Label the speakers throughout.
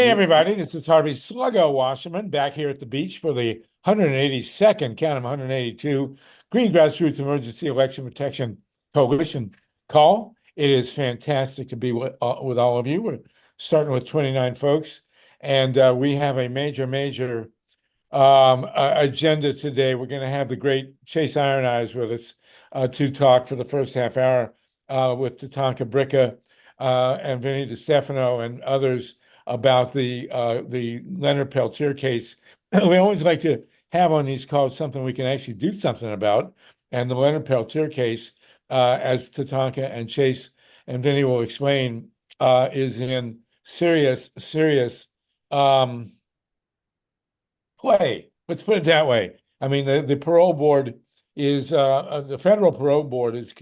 Speaker 1: Hey everybody, this is Harvey Sluggo Wasserman back here at the beach for the 182nd, count them 182, Green Grassroots Emergency Election Protection Coalition call. It is fantastic to be with all of you. We're starting with 29 folks, and we have a major agenda today. We're going to have the great Chase Iron Eyes with us to talk for the first half hour with TATANKA, BRICCA, and VINNIE DE Stefano and others about the Leonard Peltier case. We always like to have on these calls something we can actually do something about. And the Leonard Peltier case, as TATANKA and Chase and Vinny will explain, is in serious play. Let's put it that way. I mean, the parole board is the federal parole board is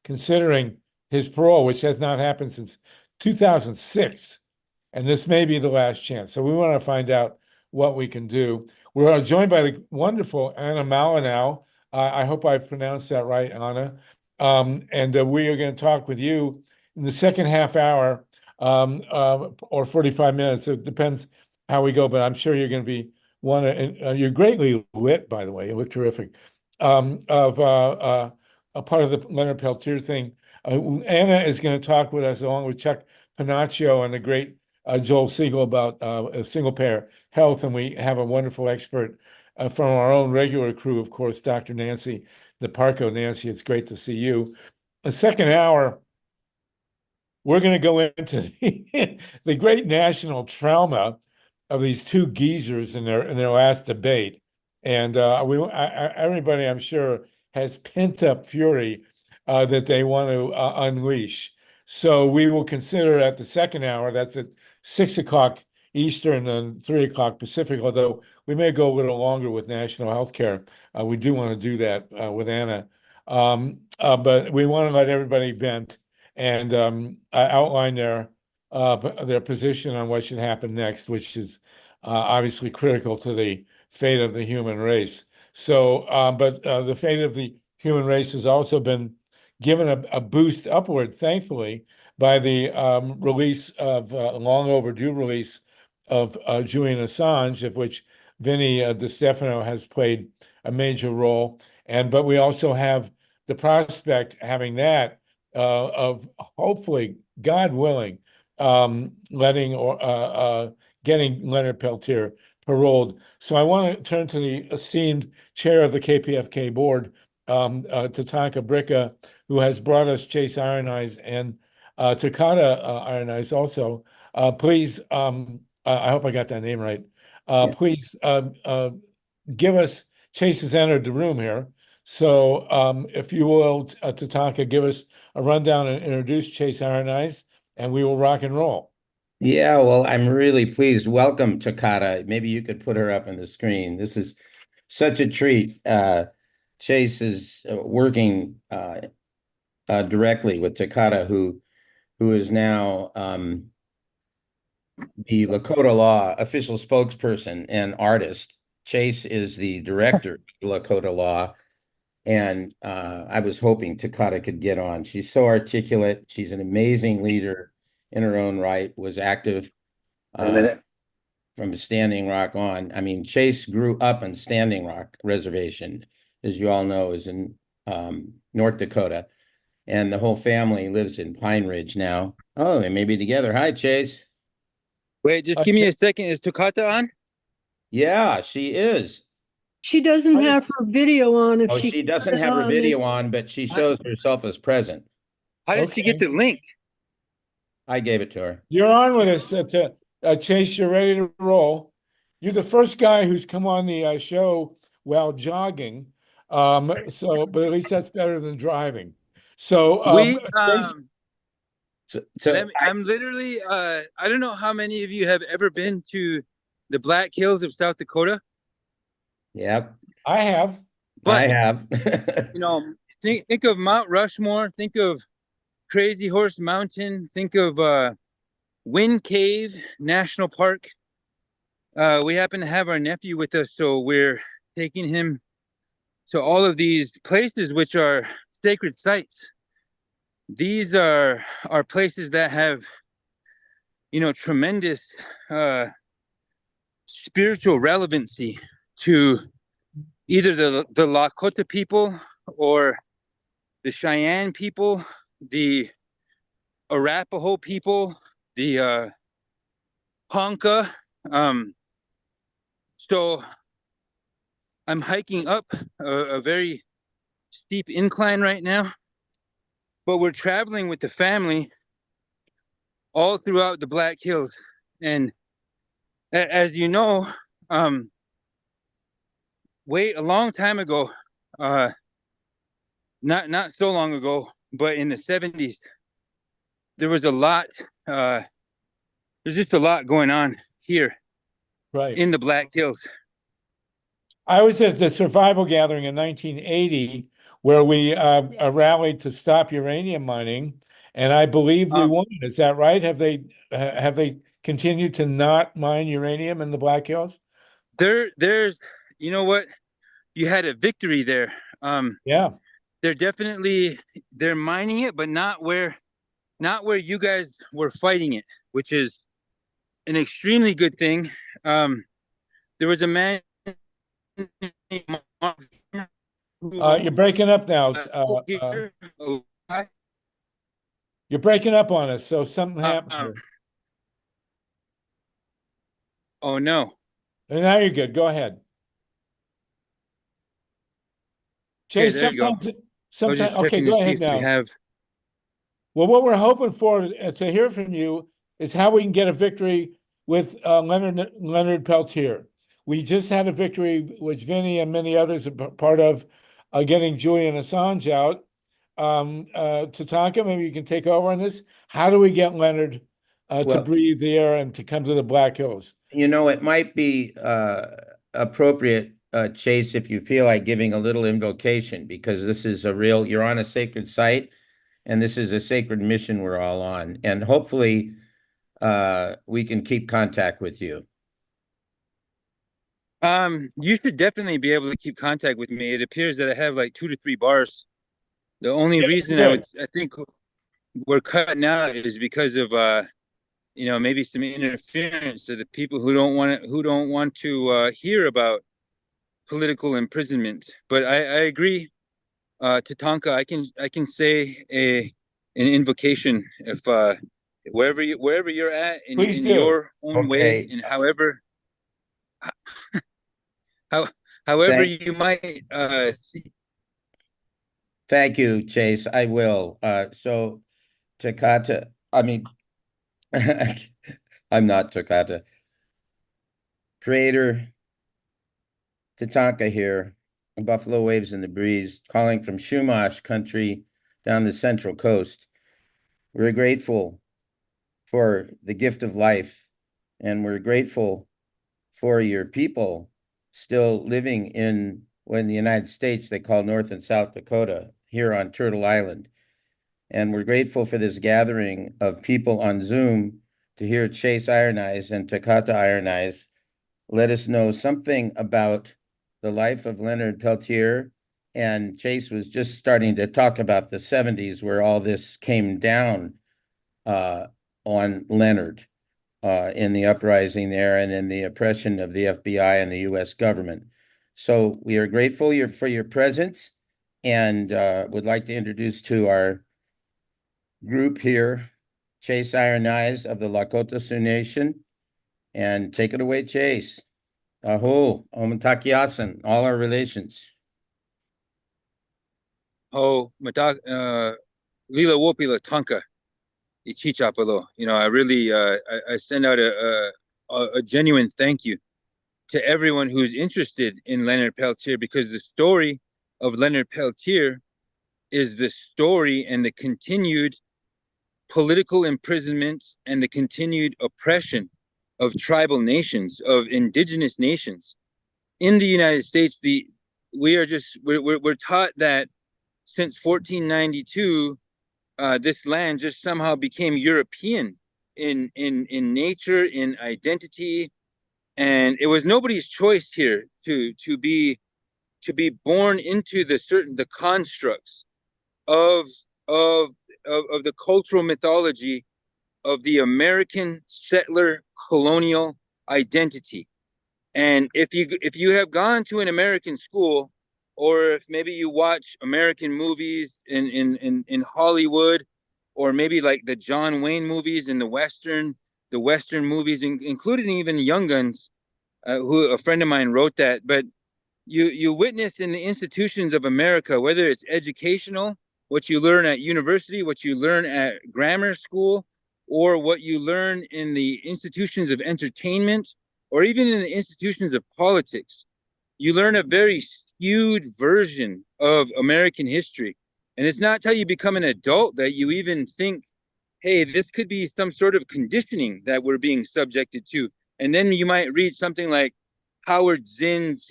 Speaker 1: considering his parole, which has not happened since 2006. And this may be the last chance. So we want to find out what we can do. We're joined by the wonderful ANA MALINOW. I hope I pronounced that right, Anna. And we are going to talk with you in the second half hour or 45 minutes. It depends how we go, but I'm sure you're going to be you're greatly lit, by the way. You look terrific. Of a part of the Leonard Peltier thing. Anna is going to talk with us along with Chuck Panaccio and the great Joel Siegel about single payer health, and we have a wonderful expert from our own regular crew, of course, Dr. Nancy DeParco. Nancy, it's great to see you. The second hour, we're going to go into the great national trauma of these two geezers in their last debate, and everybody, I'm sure, has pent up fury that they want to unleash. So we will consider at the second hour, that's at 6 o'clock Eastern and 3 o'clock Pacific, although we may go a little longer with national health care. We do want to do that with Anna. But we want to let everybody vent and outline their position on what should happen next, which is obviously critical to the fate of the human race. So, but the fate of the human race has also been given a boost upward, thankfully, by the release of long overdue release of Julian Assange, of which VINNIE De Stefano has played a major role. But we also have the prospect, having that, of hopefully, God willing, getting Leonard Peltier paroled. So I want to turn to the esteemed chair of the KPFK board, TATANKA BRICCA, who has brought us Chase Iron Eyes and Takata Iron Eyes also. Please, I hope I got that name right. Please give us, Chase has entered the room here. So if you will, TATANKA, give us a rundown and introduce Chase Iron Eyes, and we will rock and roll.
Speaker 2: Yeah, well, I'm really pleased. Welcome, Takata. Maybe you could put her up on the screen. This is such a treat. Chase is working directly with Takata, who is now the Lakota Law official spokesperson and artist. Chase is the director of Lakota Law, and I was hoping Takata could get on. She's so articulate. She's an amazing leader in her own right, was active from Standing Rock on. I mean, Chase grew up on Standing Rock Reservation, as you all know, is in North Dakota. And the whole family lives in Pine Ridge now. Oh, they may be together. Hi, Chase.
Speaker 3: Wait, just give me a second. Is Takata on?
Speaker 2: Yeah, she is.
Speaker 4: She doesn't have her video on. If
Speaker 2: she doesn't have her video on, but she shows herself as present.
Speaker 3: How did she get the link?
Speaker 2: I gave it to her.
Speaker 1: You're on with us, Chase. You're ready to roll. You're the first guy who's come on the show while jogging. But at least that's better than driving. So
Speaker 3: I'm literally I don't know how many of you have ever been to the Black Hills of South Dakota.
Speaker 2: Yep,
Speaker 1: I have.
Speaker 2: But I have.
Speaker 3: think of Mount Rushmore. Think of Crazy Horse Mountain. Think of Wind Cave National Park. We happen to have our nephew with us, so we're taking him to all of these places, which are sacred sites. These are places that have tremendous spiritual relevancy to either the Lakota people or the Cheyenne people, the Arapaho people, the Ponca. So I'm hiking up a very steep incline right now, but we're traveling with the family all throughout the Black Hills. And as you know, a long time ago, not so long ago, but in the 70s, there was a lot, there's just a lot going on here
Speaker 1: Right.
Speaker 3: in the Black Hills.
Speaker 1: I was at the survival gathering in 1980 where we rallied to stop uranium mining, and I believe we won. Is that right? Have they continued to not mine uranium in the Black Hills?
Speaker 3: There's, you know what? You had a victory there.
Speaker 1: Yeah.
Speaker 3: They're mining it, but not where you guys were fighting it, which is an extremely good thing. There was a man
Speaker 1: You're breaking up now. You're breaking up on us, so something happened here.
Speaker 3: Oh no.
Speaker 1: And now you're good. Go ahead. Chase,
Speaker 3: Okay, there you go.
Speaker 1: sometimes, okay,
Speaker 3: checking to
Speaker 1: go
Speaker 3: see
Speaker 1: ahead
Speaker 3: if
Speaker 1: now.
Speaker 3: we have.
Speaker 1: Well, what we're hoping for to hear from you is how we can get a victory with Leonard Peltier. We just had a victory, which Vinnie and many others are part of, getting Julian Assange out. TATANKA, maybe you can take over on this. How do we get Leonard to
Speaker 2: Well-
Speaker 1: breathe the air and to come to the Black Hills?
Speaker 2: It might be appropriate, Chase, if you feel like giving a little invocation, because this is you're on a sacred site, and this is a sacred mission we're all on. And hopefully we can keep contact with you.
Speaker 3: You should definitely be able to keep contact with me. It appears that I have like 2 to 3 bars. The only reason I think we're cutting out is because of maybe some interference to the people who don't want to hear about political imprisonment. But I agree, TATANKA, I can say an invocation if wherever you're at in your own way, and however you might see.
Speaker 2: Thank you, Chase. I will. So Takata, I mean, I'm not Takata. Creator TATANKA here, Buffalo Waves in the Breeze, calling from Chumash country down the Central Coast. We're grateful for the gift of life, and we're grateful for your people still living in the United States they call North and South Dakota, here on Turtle Island. And we're grateful for this gathering of people on Zoom to hear Chase Iron Eyes and Takata Iron Eyes let us know something about the life of Leonard Peltier. And Chase was just starting to talk about the 70s, where all this came down on Leonard in the uprising there and in the oppression of the FBI and the U.S. government. So we are grateful for your presence, and would like to introduce to our group here, Chase Iron Eyes of the Lakota Sioux Nation. And take it away, Chase. Aho, Omatakiasan, all our relations.
Speaker 3: Oh, Lila Wopila Tanka, Ichichapalo. I really I send out a genuine thank you to everyone who's interested in Leonard Peltier, because the story of Leonard Peltier is the story and the continued political imprisonment and the continued oppression of tribal nations, of indigenous nations in the United States. We're taught that since 1492, this land just somehow became European in nature, in identity, and it was nobody's choice here to be born into the constructs of the cultural mythology of the American settler colonial identity. And if you have gone to an American school, or if maybe you watch American movies in Hollywood, or maybe like the John Wayne movies in the Western movies, including even Young Guns, who a friend of mine wrote that. But you witness in the institutions of America, whether it's educational, what you learn at university, what you learn at grammar school, or what you learn in the institutions of entertainment, or even in the institutions of politics, you learn a very skewed version of American history. And it's not till you become an adult that you even think, hey, this could be some sort of conditioning that we're being subjected to. And then you might read something like Howard Zinn's,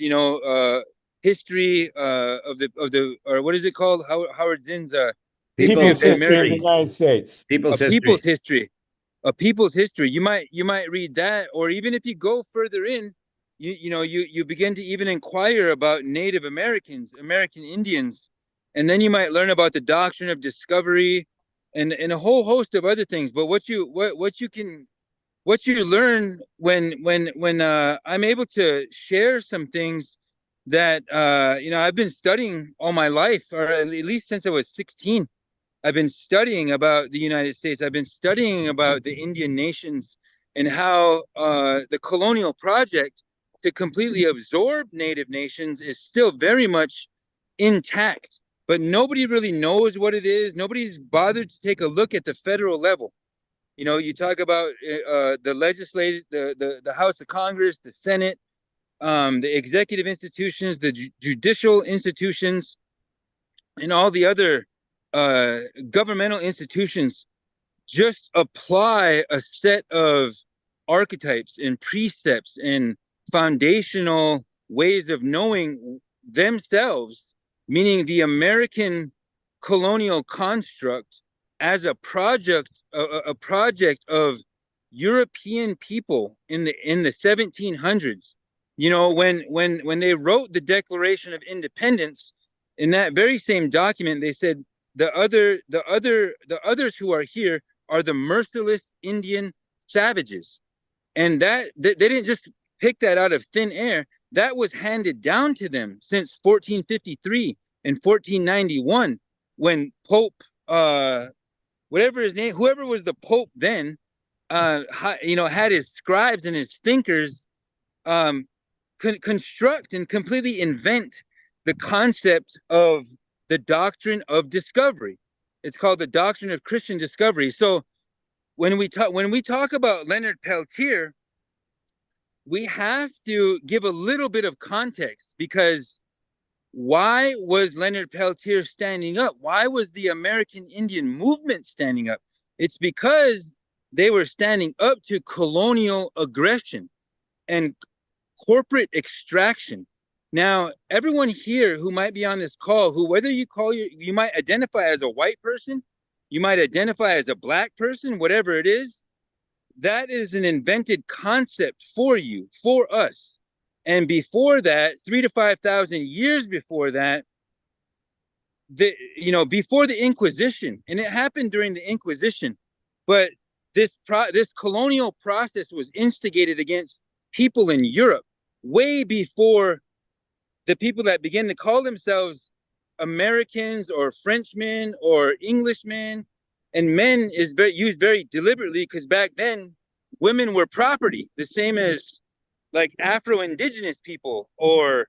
Speaker 3: history of the or what is it called? Howard Zinn's
Speaker 1: People's history of the
Speaker 3: America.
Speaker 1: United States.
Speaker 2: People's
Speaker 3: A people's
Speaker 2: history.
Speaker 3: history. A people's history. You might read that, or even if you go further in, you begin to even inquire about Native Americans, American Indians, and then you might learn about the doctrine of discovery and a whole host of other things. But what you learn when I'm able to share some things that I've been studying all my life, or at least since I was 16. I've been studying about the United States. I've been studying about the Indian nations and how the colonial project to completely absorb Native nations is still very much intact. But nobody really knows what it is. Nobody's bothered to take a look at the federal level. You talk about the legislative, the House of Congress, the Senate, the executive institutions, the judicial institutions, and all the other governmental institutions just apply a set of archetypes and precepts and foundational ways of knowing themselves, meaning the American colonial construct as a project of European people in the 1700s. When they wrote the Declaration of Independence, in that very same document, they said the others who are here are the merciless Indian savages. And that they didn't just pick that out of thin air. That was handed down to them since 1453 and 1491, when Pope whatever his name, whoever was the Pope then, had his scribes and his thinkers construct and completely invent the concept of the doctrine of discovery. It's called the doctrine of Christian discovery. So when we talk about Leonard Peltier, we have to give a little bit of context, because why was Leonard Peltier standing up? Why was the American Indian movement standing up? It's because they were standing up to colonial aggression and corporate extraction. Now, everyone here who might be on this call, whether you might identify as a white person, you might identify as a black person, whatever it is, that is an invented concept for you, for us. And before that, 3,000 to 5,000 years before that, before the Inquisition, and it happened during the Inquisition, but this colonial process was instigated against people in Europe way before the people that began to call themselves Americans or Frenchmen or Englishmen. And men is used very deliberately, because back then women were property, the same as like Afro-Indigenous people, or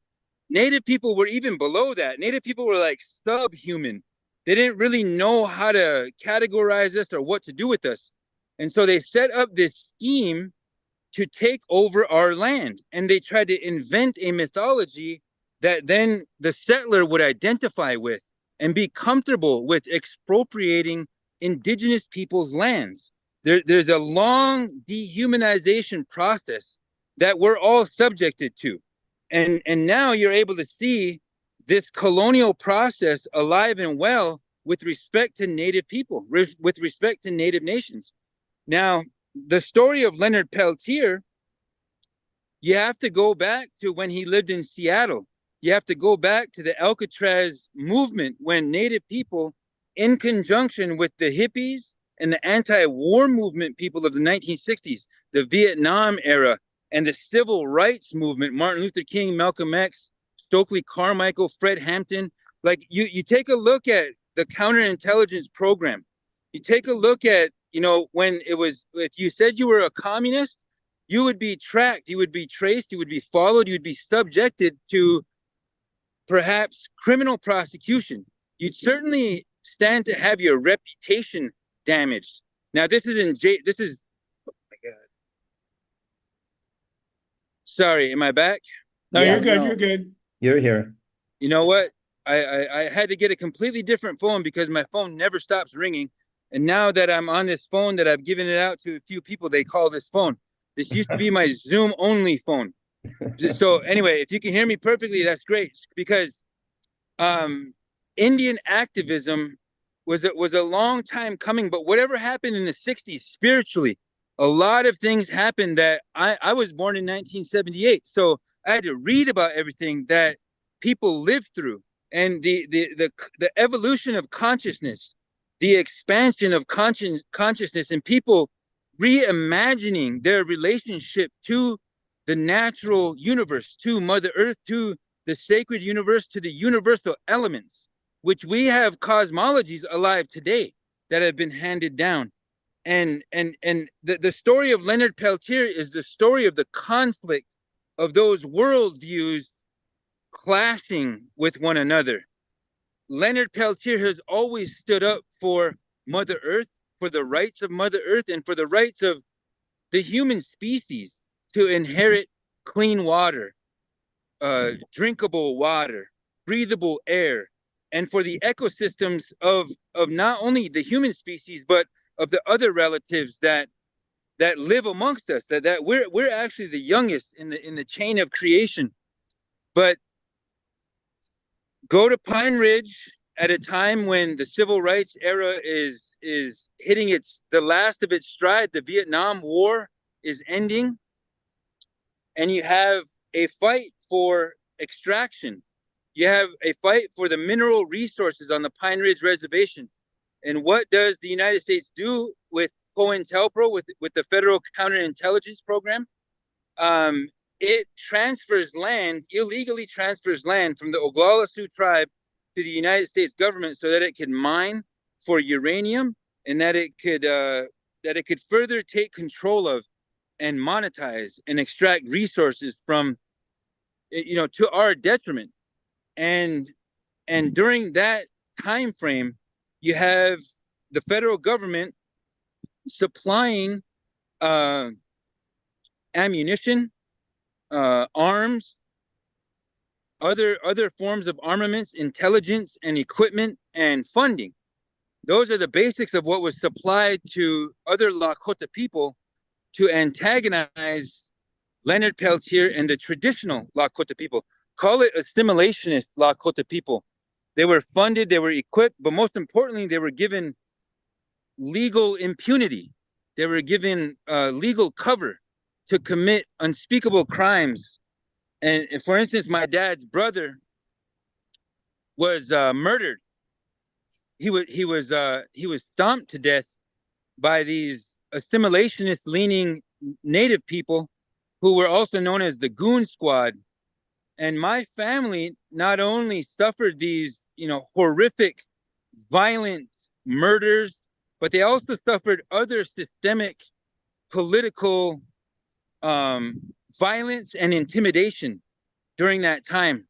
Speaker 3: Native people were even below that. Native people were like subhuman. They didn't really know how to categorize us or what to do with us. And so they set up this scheme to take over our land. And they tried to invent a mythology that then the settler would identify with and be comfortable with expropriating indigenous people's lands. There's a long dehumanization process that we're all subjected to. And now you're able to see this colonial process alive and well with respect to Native people, with respect to Native nations. Now, the story of Leonard Peltier, you have to go back to when he lived in Seattle. You have to go back to the Alcatraz movement, when Native people, in conjunction with the hippies and the anti-war movement people of the 1960s, the Vietnam era, and the civil rights movement, Martin Luther King, Malcolm X, Stokely Carmichael, Fred Hampton. Like you take a look at the counterintelligence program. You take a look at, you know, when it was, if you said you were a communist, you would be tracked, you would be traced, you would be followed, you would be subjected to perhaps criminal prosecution. You'd certainly stand to have your reputation damaged. Now, this is oh my God. Sorry, am I back?
Speaker 1: No,
Speaker 2: Yeah,
Speaker 1: you're good.
Speaker 3: no.
Speaker 1: You're good.
Speaker 2: You're here.
Speaker 3: You know what? I had to get a completely different phone because my phone never stops ringing. And now that I'm on this phone that I've given it out to a few people, they call this phone. This used to be my Zoom only phone. So anyway, if you can hear me perfectly, that's great, because Indian activism was a long time coming, but whatever happened in the 60s spiritually, a lot of things happened that I was born in 1978. So I had to read about everything that people lived through, and the evolution of consciousness, the expansion of consciousness, and people reimagining their relationship to the natural universe, to Mother Earth, to the sacred universe, to the universal elements, which we have cosmologies alive today that have been handed down. And the story of Leonard Peltier is the story of the conflict of those worldviews clashing with one another. Leonard Peltier has always stood up for Mother Earth, for the rights of Mother Earth, and for the rights of the human species to inherit clean water, drinkable water, breathable air, and for the ecosystems of not only the human species, but of the other relatives that live amongst us, that we're actually the youngest in the chain of creation. But go to Pine Ridge at a time when the civil rights era is hitting the last of its stride. The Vietnam War is ending, and you have a fight for extraction. You have a fight for the mineral resources on the Pine Ridge Reservation. And what does the United States do with COINTELPRO, with the Federal Counterintelligence Program? It transfers land, illegally transfers land from the Oglala Sioux tribe to the United States government so that it could mine for uranium, and that it could further take control of and monetize and extract resources from, you know, to our detriment. And during that time frame, you have the federal government supplying ammunition, arms, other forms of armaments, intelligence and equipment, and funding. Those are the basics of what was supplied to other Lakota people to antagonize Leonard Peltier and the traditional Lakota people. Call it assimilationist Lakota people. They were funded, they were equipped, but most importantly, they were given legal impunity. They were given legal cover to commit unspeakable crimes. And for instance, my dad's brother was murdered. He was stomped to death by these assimilationist leaning native people who were also known as the Goon Squad. And my family not only suffered these, you know, horrific, violent murders, but they also suffered other systemic political violence and intimidation during that time.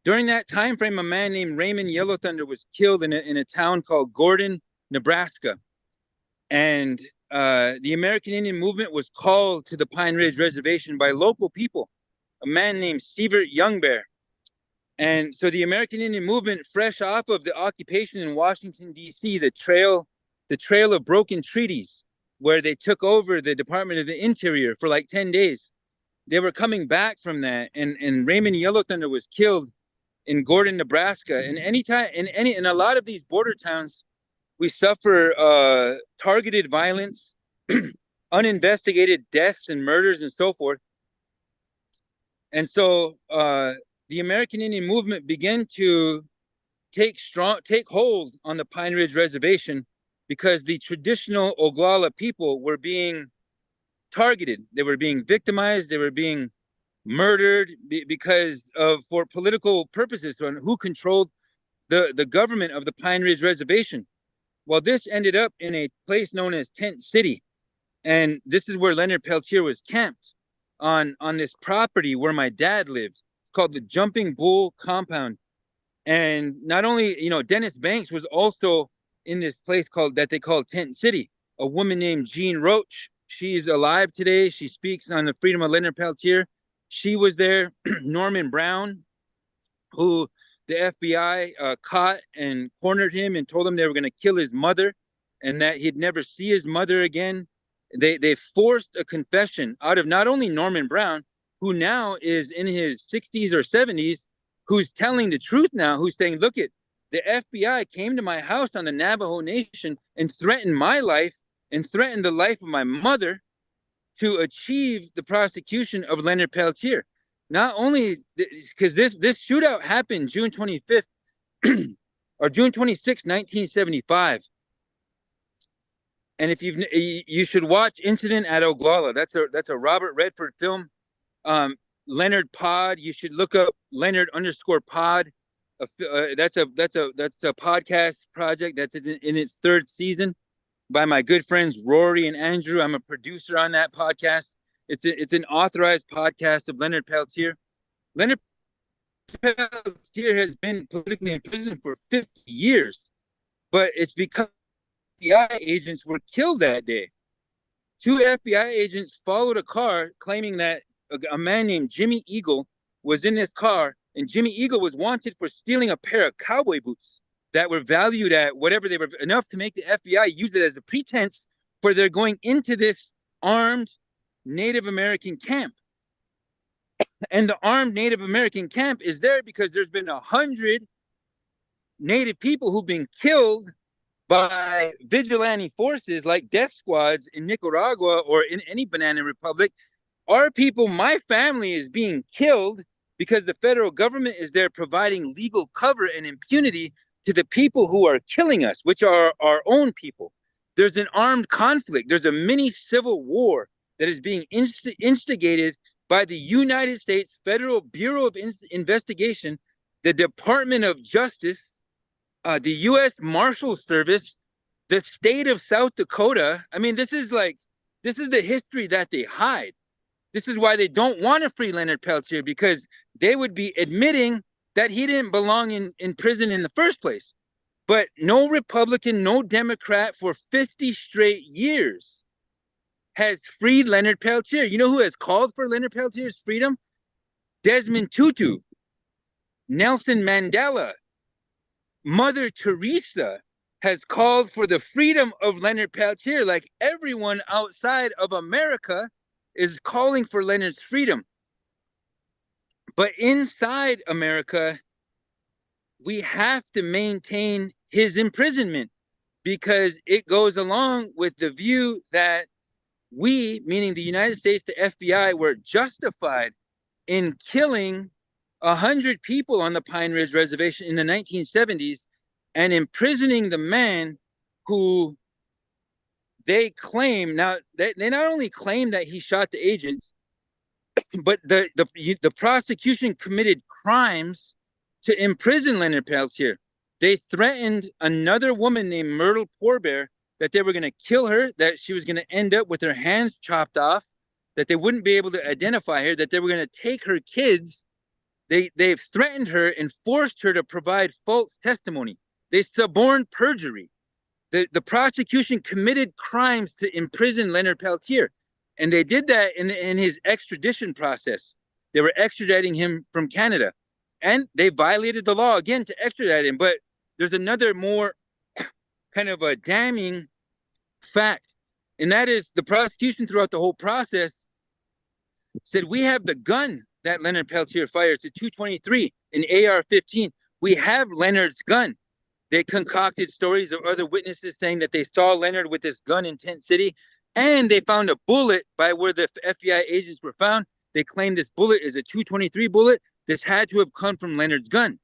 Speaker 3: During that time frame, a man named Raymond Yellow Thunder was killed in a town called Gordon, Nebraska. And the American Indian movement was called to the Pine Ridge Reservation by local people, a man named Sievert Youngbear. And so the American Indian movement, fresh off of the occupation in Washington, D.C., the trail of broken treaties, where they took over the Department of the Interior for like 10 days. They were coming back from that, and Raymond Yellow Thunder was killed in Gordon, Nebraska. And in a lot of these border towns, we suffer targeted violence, uninvestigated deaths and murders and so forth. And so the American Indian movement began to take hold on the Pine Ridge Reservation because the traditional Oglala people were being targeted. They were being victimized. They were being murdered because of, for political purposes, on who controlled the government of the Pine Ridge Reservation. Well, this ended up in a place known as Tent City. And this is where Leonard Peltier was camped on this property where my dad lived. It's called the Jumping Bull Compound. And not only, you know, Dennis Banks was also in this place called, that they call Tent City. A woman named Jean Roach. She's alive today. She speaks on the freedom of Leonard Peltier. She was there. Norman Brown, who the FBI caught and cornered him and told him they were going to kill his mother and that he'd never see his mother again. They forced a confession out of not only Norman Brown, who now is in his 60s or 70s, who's telling the truth now, who's saying, look, the FBI came to my house on the Navajo Nation and threatened my life and threatened the life of my mother to achieve the prosecution of Leonard Peltier. Not only because this shootout happened June 25th or June 26, 1975. And if you should watch Incident at Oglala. That's a Robert Redford film. Leonard Pod. You should look up Leonard_Pod. That's a podcast project that's in its third season by my good friends Rory and Andrew. I'm a producer on that podcast. It's an authorized podcast of Leonard Peltier. Leonard Peltier has been politically in prison for 50 years, but it's because FBI agents were killed that day. 2 FBI agents followed a car claiming that a man named Jimmy Eagle was in this car, and Jimmy Eagle was wanted for stealing a pair of cowboy boots that were valued at whatever they were, enough to make the FBI use it as a pretense for their going into this armed Native American camp. And the armed Native American camp is there because there's been 100 Native people who've been killed by vigilante forces like death squads in Nicaragua or in any banana republic. Our people, my family, is being killed because the federal government is there providing legal cover and impunity to the people who are killing us, which are our own people. There's an armed conflict. There's a mini civil war that is being instigated by the United States Federal Bureau of Investigation, the Department of Justice, the U.S. Marshal Service, the state of South Dakota. I mean, this is the history that they hide. This is why they don't want to free Leonard Peltier, because they would be admitting that he didn't belong in prison in the first place. But no Republican, no Democrat for 50 straight years has freed Leonard Peltier. You know who has called for Leonard Peltier's freedom? Desmond Tutu, Nelson Mandela, Mother Teresa has called for the freedom of Leonard Peltier. Like everyone outside of America is calling for Leonard's freedom. But inside America, we have to maintain his imprisonment because it goes along with the view that we, meaning the United States, the FBI, were justified in killing 100 people on the Pine Ridge Reservation in the 1970s and imprisoning the man who they claim, now they not only claim that he shot the agents, but the prosecution committed crimes to imprison Leonard Peltier. They threatened another woman named Myrtle Poorbear that they were going to kill her, that she was going to end up with her hands chopped off, that they wouldn't be able to identify her, that they were going to take her kids. They've threatened her and forced her to provide false testimony. They suborned perjury. The prosecution committed crimes to imprison Leonard Peltier. And they did that in his extradition process. They were extraditing him from Canada. And they violated the law again to extradite him. But there's another more kind of a damning fact. And that is the prosecution throughout the whole process said, we have the gun that Leonard Peltier fired, to 223, an AR-15. We have Leonard's gun. They concocted stories of other witnesses saying that they saw Leonard with this gun in Tent City, and they found a bullet by where the FBI agents were found. They claimed this bullet is a 223 bullet. This had to have come from Leonard's gun.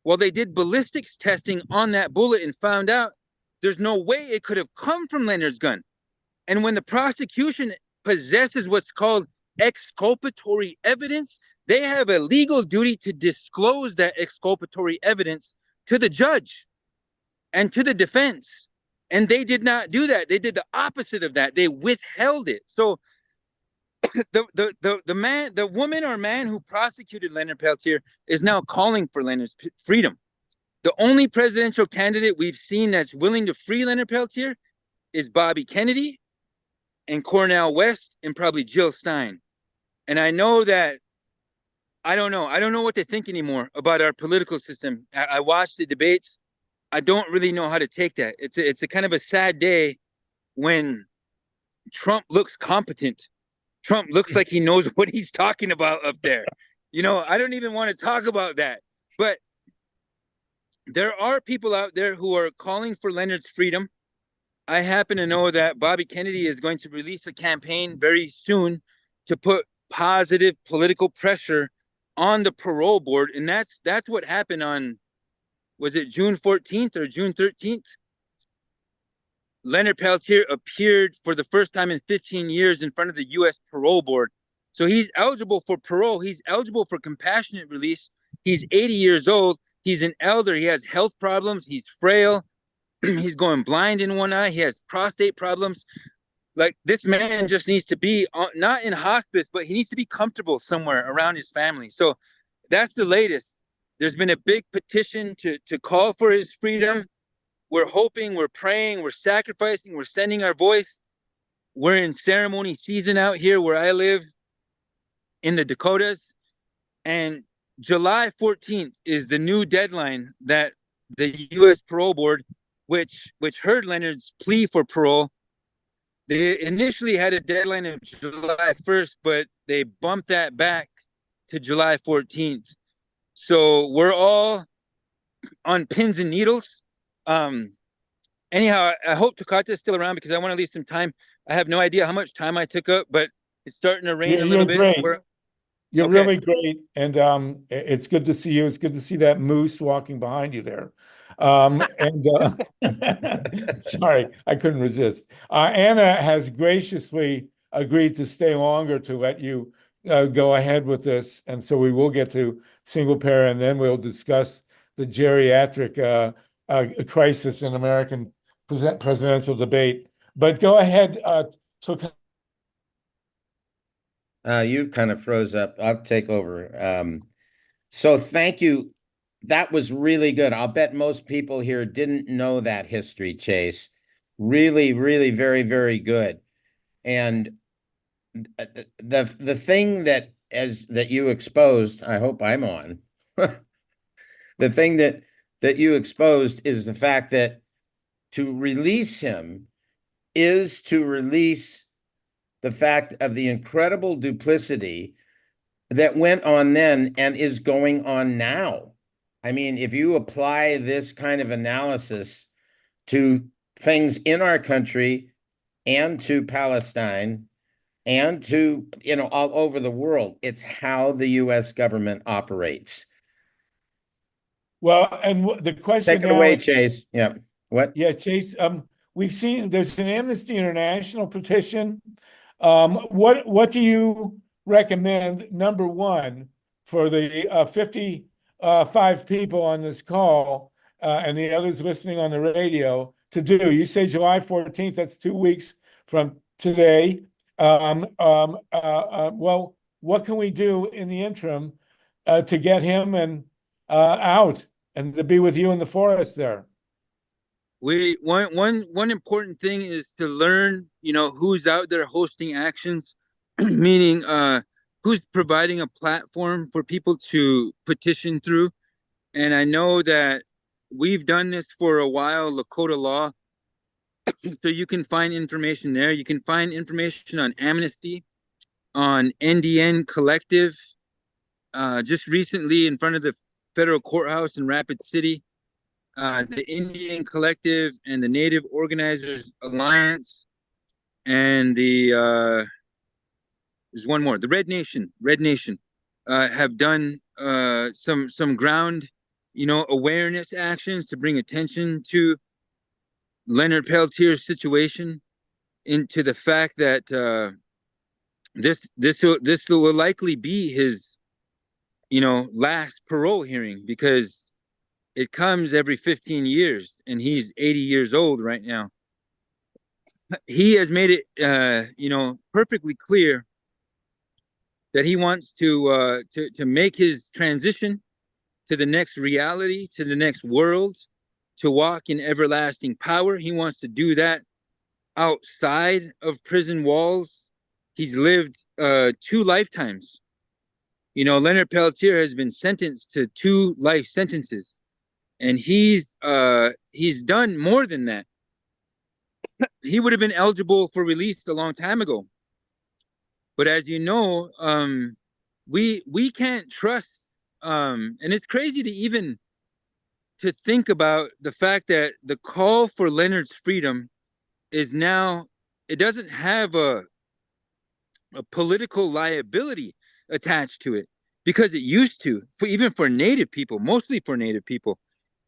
Speaker 3: Well, they did ballistics testing on that bullet and found out there's no way it could have come from Leonard's gun. And when the prosecution possesses what's called exculpatory evidence, they have a legal duty to disclose that exculpatory evidence to the judge and to the defense. And they did not do that. They did the opposite of that. They withheld it. So the woman or man who prosecuted Leonard Peltier is now calling for Leonard's freedom. The only presidential candidate we've seen that's willing to free Leonard Peltier is Bobby Kennedy and Cornel West and probably Jill Stein. And I know that I don't know what to think anymore about our political system. I watched the debates. I don't really know how to take that. It's a kind of a sad day when Trump looks competent. Trump looks like he knows what he's talking about up there. You know, I don't even want to talk about that. But there are people out there who are calling for Leonard's freedom. I happen to know that Bobby Kennedy is going to release a campaign very soon to put positive political pressure on the parole board. And that's what happened on, was it June 14th or June 13th? Leonard Peltier appeared for the first time in 15 years in front of the U.S. parole board. So he's eligible for parole. He's eligible for compassionate release. He's 80 years old. He's an elder. He has health problems. He's frail. He's going blind in one eye. He has prostate problems. Like, this man just needs to be not in hospice, but he needs to be comfortable somewhere around his family. So that's the latest. There's been a big petition to call for his freedom. We're hoping, we're praying, we're sacrificing, we're sending our voice. We're in ceremony season out here where I live in the Dakotas. And July 14th is the new deadline that the U.S. Parole Board, which heard Leonard's plea for parole, they initially had a deadline of July 1st, but they bumped that back to July 14th. So we're all on pins and needles. Anyhow, I hope Takata is still around because I want to leave some time. I have no idea how much time I took up, but it's starting to rain a little bit.
Speaker 1: Great. You're
Speaker 3: Okay.
Speaker 1: really great, and it's good to see you. It's good to see that moose walking behind you there. Sorry, I couldn't resist. Anna has graciously agreed to stay longer to let you go ahead with this, and so we will get to single parent, and then we'll discuss the geriatric crisis in American presidential debate. But go ahead.
Speaker 2: You kind of froze up. I'll take over. So thank you. That was really good. I'll bet most people here didn't know that history, Chase. Really, really very, very good. And the thing that you exposed, I hope I'm on. The thing that you exposed is the fact that to release him is to release the fact of the incredible duplicity that went on then and is going on now. I mean, if you apply this kind of analysis to things in our country and to Palestine and to, all over the world, it's how the U.S. government operates.
Speaker 1: Well, and the question
Speaker 2: Take it
Speaker 1: now
Speaker 2: away,
Speaker 1: is,
Speaker 2: Chase. Yeah. What?
Speaker 1: Yeah, Chase. We've seen there's an Amnesty International petition. What do you recommend, number one, for the 55 people on this call and the others listening on the radio to do? You say July 14th, that's 2 weeks from today. Well, what can we do in the interim to get him and out and to be with you in the forest there?
Speaker 3: One important thing is to learn, who's out there hosting actions, meaning who's providing a platform for people to petition through. And I know that we've done this for a while, Lakota Law. So you can find information there. You can find information on Amnesty, on NDN Collective, just recently in front of the federal courthouse in Rapid City. The Indian Collective and the Native Organizers Alliance, and there's one more, the Red Nation have done some ground, awareness actions to bring attention to Leonard Peltier's situation into the fact that this will likely be his, last parole hearing, because it comes every 15 years, and he's 80 years old right now. He has made it, perfectly clear that he wants to make his transition to the next reality, to the next world, to walk in everlasting power. He wants to do that outside of prison walls. He's lived 2 lifetimes. Leonard Peltier has been sentenced to 2 life sentences, and he's done more than that. He would have been eligible for release a long time ago. But as you know, we can't trust, and it's crazy to even to think about the fact that the call for Leonard's freedom is now, it doesn't have a political liability attached to it, because it used to, even for Native people, mostly for Native people.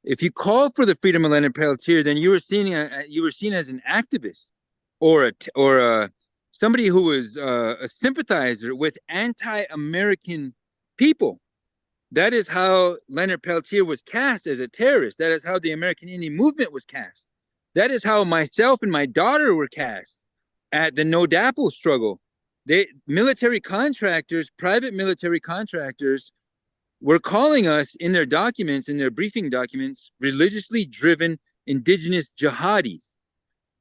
Speaker 3: If you call for the freedom of Leonard Peltier, then you were seen as an activist, or somebody who was a sympathizer with anti-American people. That is how Leonard Peltier was cast, as a terrorist. That is how the American Indian movement was cast. That is how myself and my daughter were cast at the No DAPL struggle. Military contractors, private military contractors, were calling us in their documents, in their briefing documents, religiously driven indigenous jihadis.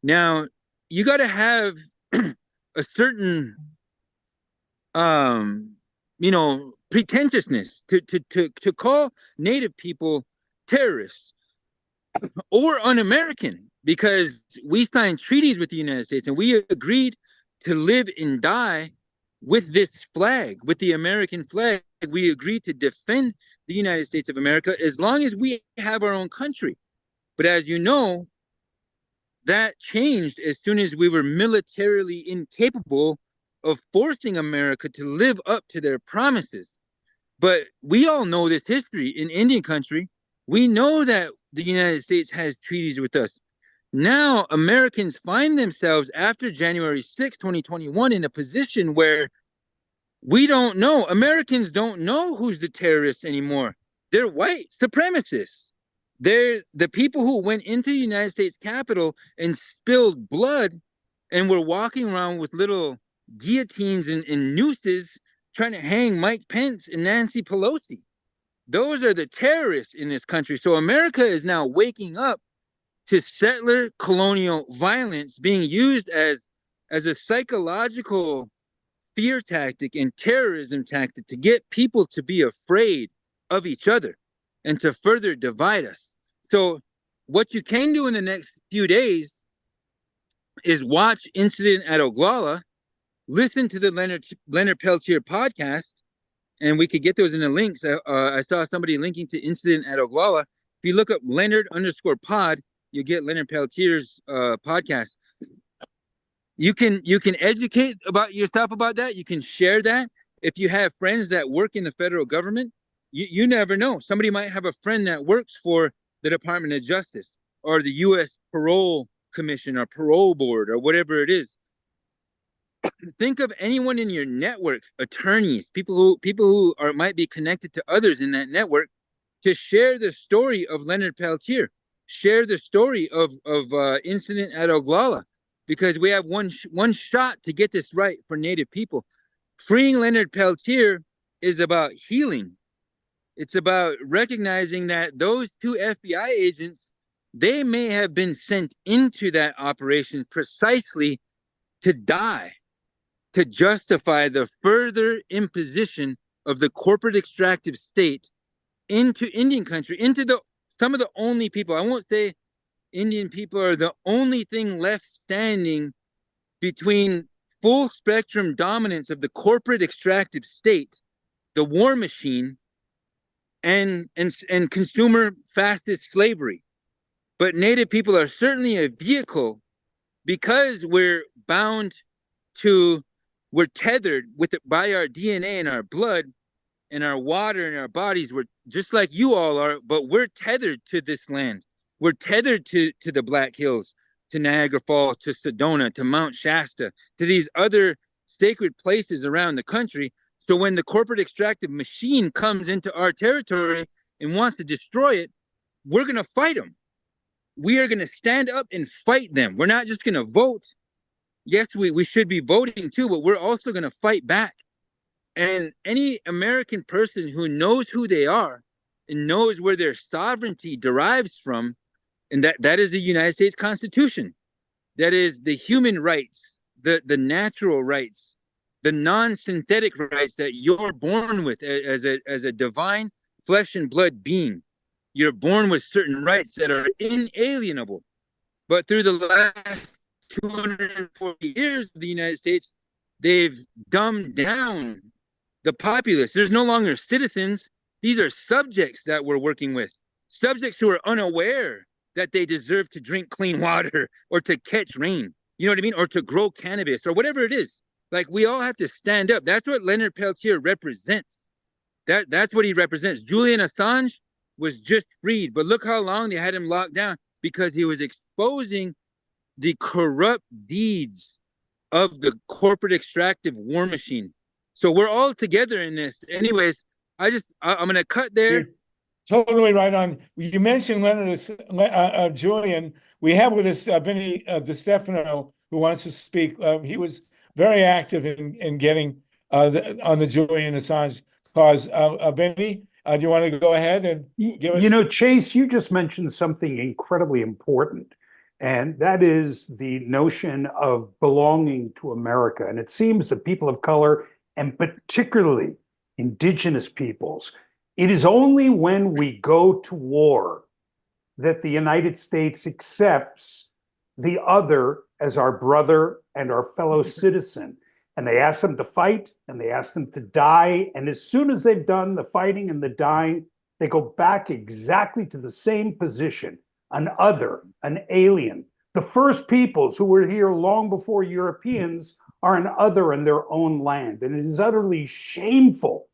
Speaker 3: Now, you got to have a certain, pretentiousness to call Native people terrorists or un-American, because we signed treaties with the United States, and we agreed to live and die with this flag, with the American flag. We agreed to defend the United States of America as long as we have our own country. But as you know, that changed as soon as we were militarily incapable of forcing America to live up to their promises. But we all know this history in Indian country. We know that the United States has treaties with us. Now, Americans find themselves after January 6, 2021, in a position where we don't know. Americans don't know who's the terrorists anymore. They're white supremacists. They're the people who went into the United States Capitol and spilled blood and were walking around with little guillotines and nooses trying to hang Mike Pence and Nancy Pelosi. Those are the terrorists in this country. So America is now waking up to settler colonial violence being used as a psychological fear tactic and terrorism tactic to get people to be afraid of each other and to further divide us. So what you can do in the next few days is watch Incident at Oglala, listen to the Leonard Peltier podcast, and we could get those in the links. I saw somebody linking to Incident at Oglala. If you look up Leonard_pod, you get Leonard Peltier's podcast. You can educate about yourself about that. You can share that. If you have friends that work in the federal government, you never know. Somebody might have a friend that works for the Department of Justice or the U.S. Parole Commission or Parole Board or whatever it is. Think of anyone in your network, attorneys, people who might be connected to others in that network, to share the story of Leonard Peltier, share the story of Incident at Oglala, because we have one shot to get this right for Native people. Freeing Leonard Peltier is about healing. It's about recognizing that those 2 FBI agents, they may have been sent into that operation precisely to die, to justify the further imposition of the corporate extractive state into Indian country, into some of the only people. I won't say Indian people are the only thing left standing between full spectrum dominance of the corporate extractive state, the war machine, and consumer fascist slavery. But Native people are certainly a vehicle, because we're tethered by our DNA and our blood and our water and our bodies. We're just like you all are, but we're tethered to this land. We're tethered to the Black Hills. to Niagara Falls, to Sedona, to Mount Shasta, to these other sacred places around the country. So when the corporate extractive machine comes into our territory and wants to destroy it, we're going to fight them. We are going to stand up and fight them. We're not just going to vote. Yes, we should be voting too, but we're also going to fight back. And any American person who knows who they are and knows where their sovereignty derives from, and that is the United States Constitution, that is the human rights, the natural rights, the non-synthetic rights that you're born with as a divine flesh and blood being. You're born with certain rights that are inalienable. But through the last 240 years of the United States, they've dumbed down the populace. There's no longer citizens. These are subjects that we're working with. Subjects who are unaware that they deserve to drink clean water or to catch rain. You know what I mean? Or to grow cannabis or whatever it is. Like, we all have to stand up. That's what Leonard Peltier represents. That's what he represents. Julian Assange was just freed, but look how long they had him locked down, because he was exposing the corrupt deeds of the corporate extractive war machine. So we're all together in this. Anyways, I'm going to cut there.
Speaker 1: You're totally right on. You mentioned Julian. We have with us VINNIE De Stefano, who wants to speak. He was very active in getting on the Julian Assange cause. VINNIE, do you want to go ahead and give us?
Speaker 5: You know, Chase, you just mentioned something incredibly important, and that is the notion of belonging to America. And it seems that people of color, and particularly Indigenous peoples, it is only when we go to war that the United States accepts the other as our brother and our fellow citizen. And they ask them to fight, and they ask them to die. And as soon as they've done the fighting and the dying, they go back exactly to the same position, an other, an alien. The first peoples who were here long before Europeans are an other in their own land. And it is utterly shameful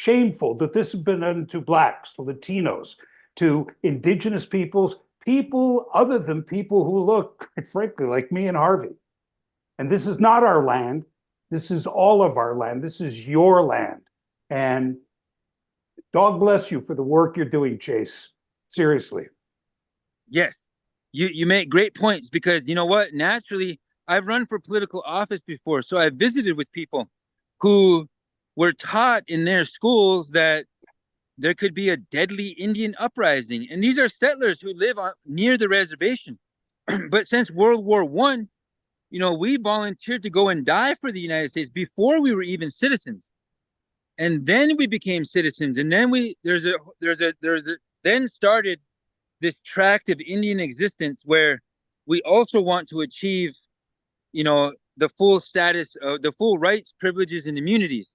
Speaker 5: that this has been done to Blacks, to Latinos, to Indigenous peoples, people other than people who look, quite frankly, like me and Harvey. And this is not our land. This is all of our land. This is your land. And God bless you for the work you're doing, Chase. Seriously.
Speaker 3: Yes, you make great points, because you know what? Naturally, I've run for political office before. So I've visited with people who were taught in their schools that there could be a deadly Indian uprising. And these are settlers who live near the reservation. But since World War I, you know, we volunteered to go and die for the United States before we were even citizens. And then we became citizens. And then then started this tract of Indian existence where we also want to achieve, you know, the full status of the full rights, privileges, and immunities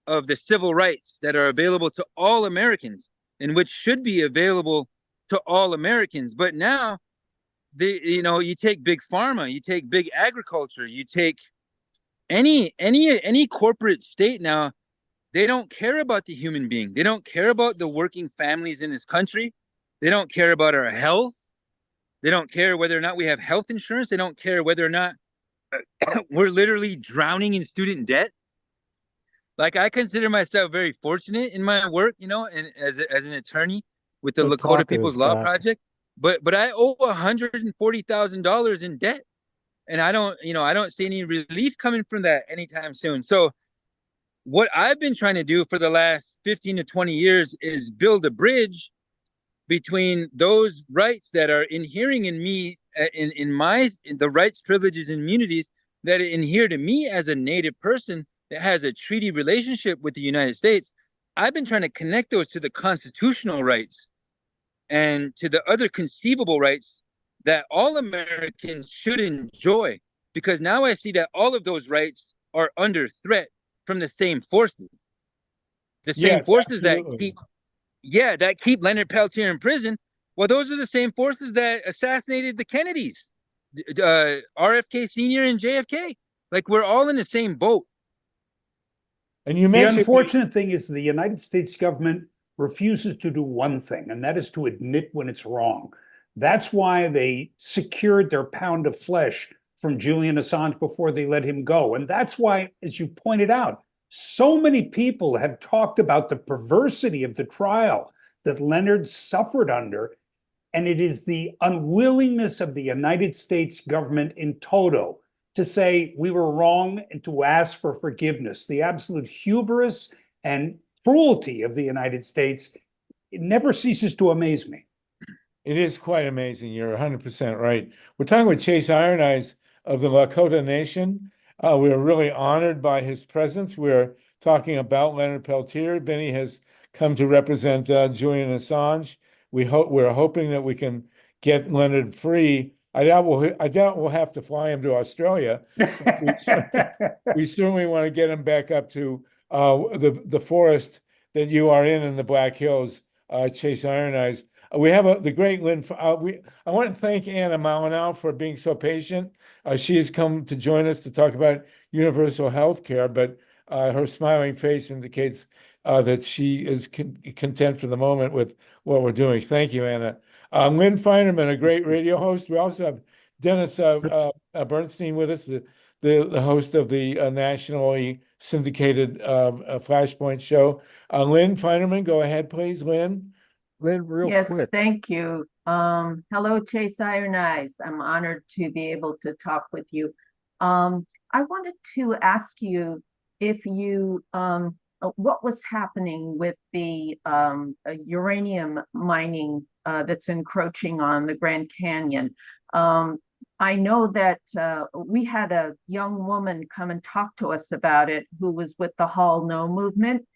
Speaker 3: of the civil rights that are available to all Americans, and which should be available to all Americans. But now, you take big pharma, you take big agriculture, you take any corporate state now, they don't care about the human being. They don't care about the working families in this country. They don't care about our health. They don't care whether or not we have health insurance. They don't care whether or not we're literally drowning in student debt. Like, I consider myself very fortunate in my work, you know, and as an attorney with the Lakota People's Law Project. But I owe $140,000 in debt, and I don't see any relief coming from that anytime soon. So what I've been trying to do for the last 15 to 20 years is build a bridge between those rights that are inhering in me, in the rights, privileges, and immunities that inhere to me as a Native person that has a treaty relationship with the United States. I've been trying to connect those to the constitutional rights and to the other conceivable rights that all Americans should enjoy, because now I see that all of those rights are under threat from the same forces. The same forces absolutely. that keep Leonard Peltier in prison. Well, those are the same forces that assassinated the Kennedys, RFK Sr. and JFK. Like, we're all in the same boat.
Speaker 1: And you
Speaker 5: the
Speaker 1: mentioned
Speaker 5: unfortunate thing is the United States government refuses to do one thing, and that is to admit when it's wrong. That's why they secured their pound of flesh from Julian Assange before they let him go. And that's why, as you pointed out, so many people have talked about the perversity of the trial that Leonard suffered under. And it is the unwillingness of the United States government in toto to say we were wrong and to ask for forgiveness. The absolute hubris and cruelty of the United States, it never ceases to amaze me.
Speaker 1: It is quite amazing. You're 100% right. We're talking with Chase Iron Eyes of the Lakota Nation. We're really honored by his presence. We're talking about Leonard Peltier. Vinnie has come to represent Julian Assange. We're hoping that we can get Leonard free. I doubt we'll have to fly him to Australia. We certainly want to get him back up to the forest that you are in the Black Hills, Chase Iron Eyes. We have the great Lynn. I want to thank Anna Malinow for being so patient. She has come to join us to talk about universal health care, but her smiling face indicates that she is content for the moment with what we're doing. Thank you, Anna. LYNNE FEINERMAN, a great radio host. We also have Dennis Bernstein with us, the host of the nationally syndicated Flashpoint show. LYNNE FEINERMAN, go ahead, please, Lynn.
Speaker 6: Lynn, real
Speaker 7: Yes,
Speaker 6: quick.
Speaker 7: thank you. Hello, Chase Iron Eyes. I'm honored to be able to talk with you. I wanted to ask you if you, what was happening with the uranium mining that's encroaching on the Grand Canyon. I know that we had a young woman come and talk to us about it who was with the Hall No movement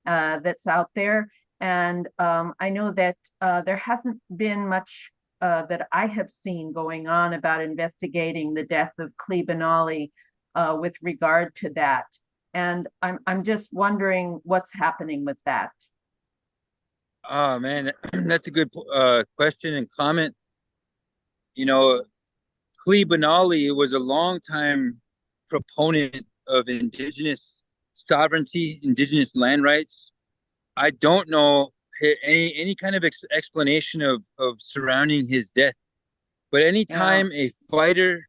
Speaker 7: that's out there. And I know that there hasn't been much that I have seen going on about investigating the death of Clee Benally with regard to that. And I'm just wondering what's happening with that.
Speaker 3: Oh man, that's a good question and comment. You know, Clee Benally was a longtime proponent of Indigenous sovereignty, Indigenous land rights. I don't know any kind of explanation of surrounding his death, but anytime a fighter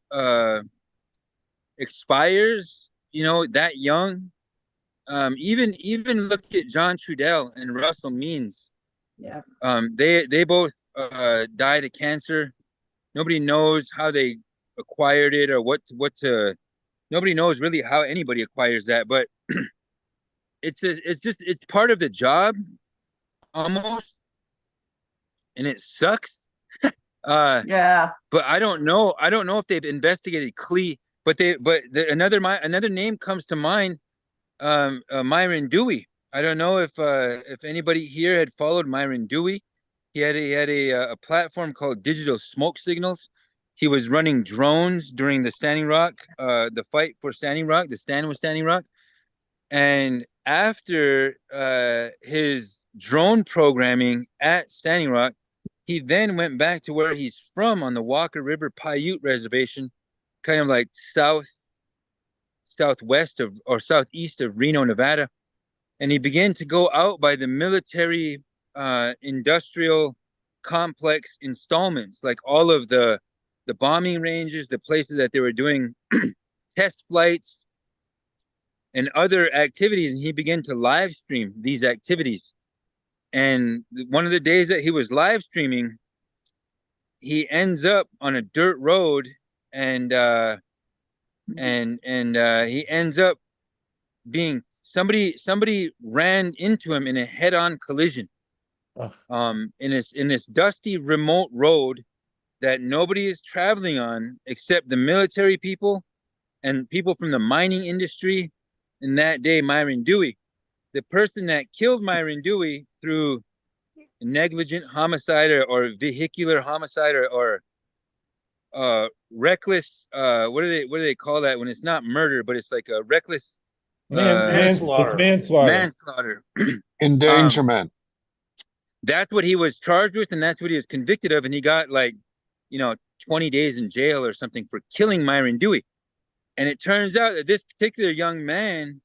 Speaker 3: expires, you know, that young, even look at John Trudell and Russell Means.
Speaker 7: Yeah.
Speaker 3: They both died of cancer. Nobody knows how they acquired it or what to. Nobody knows really how anybody acquires that, but it's part of the job almost, and it sucks.
Speaker 7: Yeah.
Speaker 3: But I don't know if they've investigated Clee, but another name comes to mind, Myron Dewey. I don't know if anybody here had followed Myron Dewey. He had a platform called Digital Smoke Signals. He was running drones during the Standing Rock, the fight for Standing Rock, the stand with Standing Rock. And after his drone programming at Standing Rock, he then went back to where he's from on the Walker River Paiute Reservation, kind of like southwest of or southeast of Reno, Nevada. And he began to go out by the military industrial complex installments, like all of the bombing ranges, the places that they were doing test flights and other activities. And he began to live stream these activities. And one of the days that he was live streaming, he ends up on a dirt road, and he ends up being somebody ran into him in a head-on collision. In this dusty remote road that nobody is traveling on except the military people and people from the mining industry. And that day, Myron Dewey, the person that killed Myron Dewey through negligent homicide or vehicular homicide or reckless, what do they call that when it's not murder but it's like a reckless manslaughter.
Speaker 6: Endangerment.
Speaker 3: That's what he was charged with, and that's what he was convicted of, and he got 20 days in jail or something for killing Myron Dewey. And it turns out that this particular young man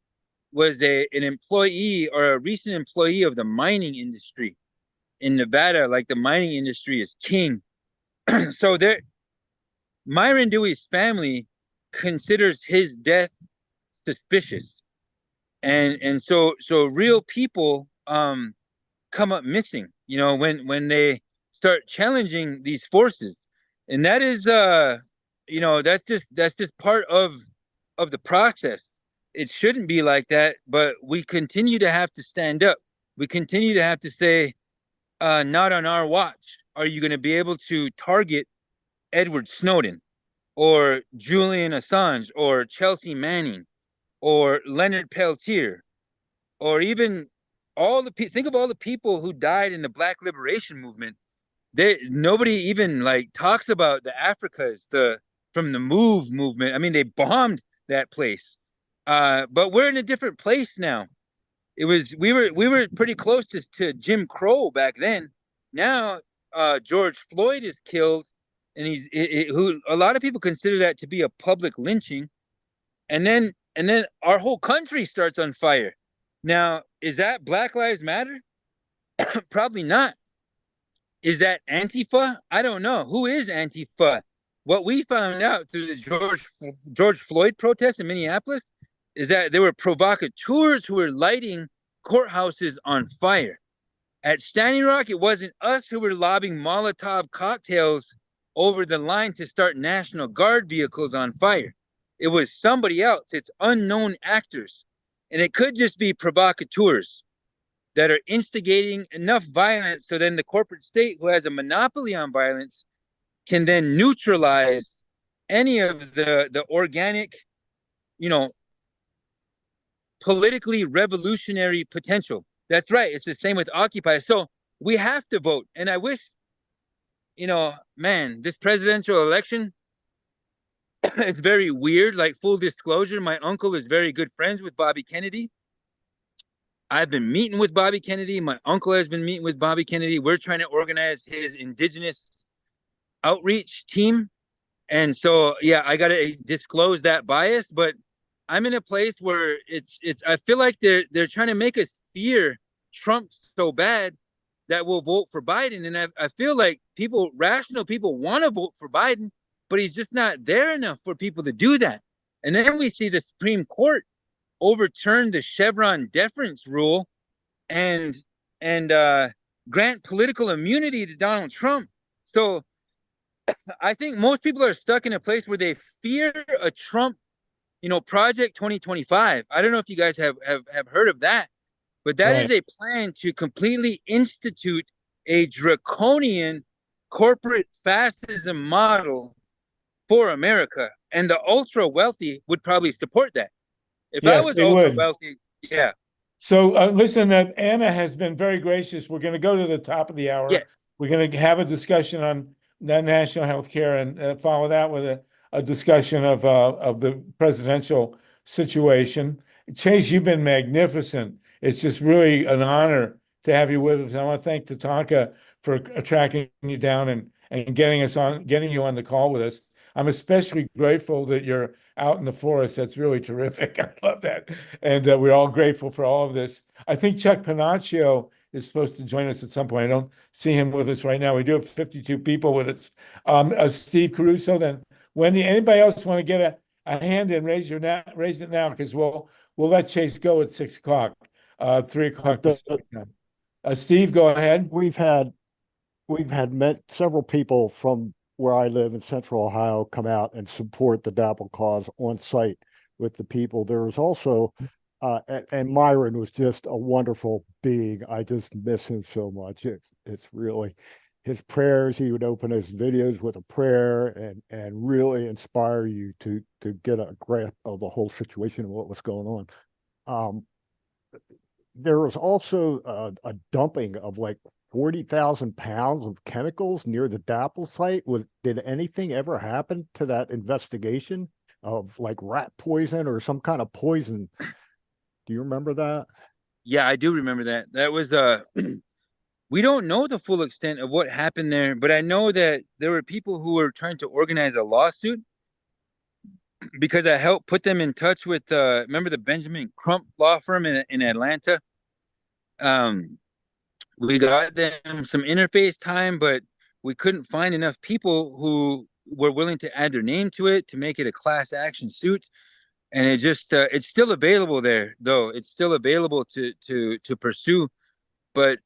Speaker 3: was an employee or a recent employee of the mining industry in Nevada. Like, the mining industry is king. So there, Myron Dewey's family considers his death suspicious, and so real people come up missing, you know, when they start challenging these forces, and that is you know, that's just part of the process. It shouldn't be like that, but we continue to have to stand up. We continue to have to say, not on our watch. Are you going to be able to target Edward Snowden or Julian Assange or Chelsea Manning or Leonard Peltier, or even think of all the people who died in the Black Liberation Movement. Nobody even like talks about the Africas, from the Move movement. I mean, they bombed that place. But we're in a different place now. We were pretty close to Jim Crow back then. Now George Floyd is killed, and who a lot of people consider that to be a public lynching, and then our whole country starts on fire. Now, is that Black Lives Matter? Probably not. Is that Antifa? I don't know. Who is Antifa? What we found out through the George Floyd protests in Minneapolis is that there were provocateurs who were lighting courthouses on fire. At Standing Rock, it wasn't us who were lobbing Molotov cocktails over the line to start National Guard vehicles on fire. It was somebody else. It's unknown actors. And it could just be provocateurs that are instigating enough violence so then the corporate state, who has a monopoly on violence, can then neutralize any of the organic, you know, politically revolutionary potential. That's right. It's the same with Occupy. So we have to vote. And I wish, you know, man, this presidential election, it's very weird. Like, full disclosure, my uncle is very good friends with Bobby Kennedy. I've been meeting with Bobby Kennedy. My uncle has been meeting with Bobby Kennedy. We're trying to organize his Indigenous outreach team. And so, yeah, I got to disclose that bias, but I'm in a place where I feel like they're trying to make us fear Trump so bad that we'll vote for Biden. And I feel like rational people want to vote for Biden, but he's just not there enough for people to do that. And then we see the Supreme Court overturn the Chevron deference rule and grant political immunity to Donald Trump. So I think most people are stuck in a place where they fear a Trump, you know, Project 2025. I don't know if you guys have heard of that, but that is a plan to completely institute a draconian corporate fascism model for America. And the ultra wealthy would probably support that. If I was ultra wealthy, yeah.
Speaker 1: So listen, Anna has been very gracious. We're going to go to the top of the hour.
Speaker 3: Yeah.
Speaker 1: We're going to have a discussion on national health care and follow that with a discussion of the presidential situation. Chase, you've been magnificent. It's just really an honor to have you with us. I want to thank TATANKA for tracking you down and getting you on the call with us. I'm especially grateful that you're out in the forest. That's really terrific. I love that. And we're all grateful for all of this. I think Chuck Panaccio is supposed to join us at some point. I don't see him with us right now. We do have 52 people with us. Steve CARUSO, then Wendy. Anybody else want to get a hand in? Raise it now, because we'll let Chase go at 6 o'clock, 3 o'clock Pacific time. Steve, go ahead.
Speaker 6: We've had met several people from where I live in Central Ohio come out and support the DAPL cause on site with the people. There was also, and Myron was just a wonderful being. I just miss him so much. It's really his prayers. He would open his videos with a prayer and really inspire you to get a grasp of the whole situation and what was going on. There was also a dumping of like 40,000 pounds of chemicals near the DAPL site. Did anything ever happen to that investigation of like rat poison or some kind of poison? Do you remember that?
Speaker 3: Yeah, I do remember that. That was we don't know the full extent of what happened there, but I know that there were people who were trying to organize a lawsuit because I helped put them in touch with remember the Benjamin Crump law firm in Atlanta. We got them some interface time, but we couldn't find enough people who were willing to add their name to it to make it a class action suit. And it just it's still available there, though. It's still available to pursue. But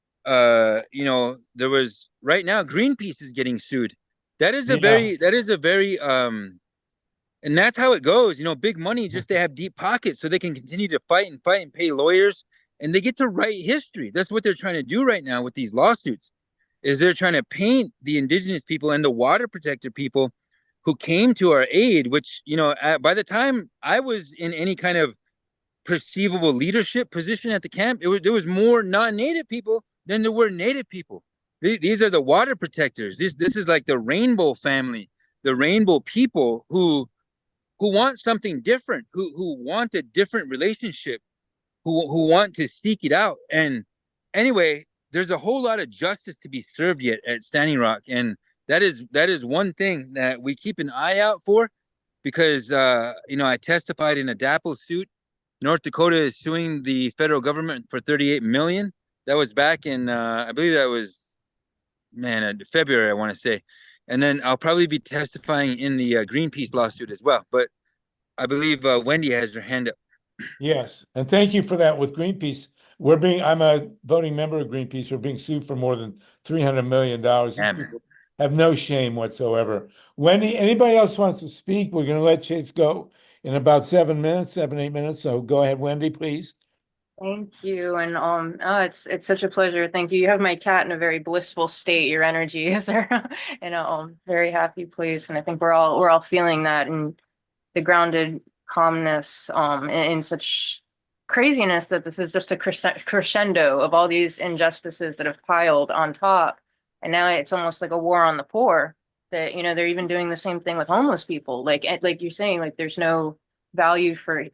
Speaker 3: you know, there was right now Greenpeace is getting sued. That is a very and that's how it goes. You know, big money, just they have deep pockets so they can continue to fight and pay lawyers, and they get to write history. That's what they're trying to do right now with these lawsuits, is they're trying to paint the indigenous people and the water protector people who came to our aid, which, you know, by the time I was in any kind of perceivable leadership position at the camp, there was more non-native people than there were native people. These are the water protectors. This is like the rainbow family, the rainbow people who want something different, who want a different relationship, who want to seek it out. And anyway, there's a whole lot of justice to be served yet at Standing Rock, and that is one thing that we keep an eye out for, because you know, I testified in a DAPL suit. North Dakota is suing the federal government for $38 million. That was back in I believe that was February, I want to say. And then I'll probably be testifying in the Greenpeace lawsuit as well. But I believe Wendy has her hand up.
Speaker 1: Yes, and thank you for that. With Greenpeace, I'm a voting member of Greenpeace. We're being sued for more than $300 million. Have no shame whatsoever. Wendy, anybody else wants to speak? We're going to let Chase go in about 8 minutes. So go ahead, Wendy, please.
Speaker 8: Thank you. And oh, it's such a pleasure. Thank you. You have my cat in a very blissful state. Your energy is in a very happy place. And I think we're all feeling that, and the grounded calmness in such craziness that this is just a crescendo of all these injustices that have piled on top. And now it's almost like a war on the poor, that, you know, they're even doing the same thing with homeless people. Like you're saying, like, there's no value for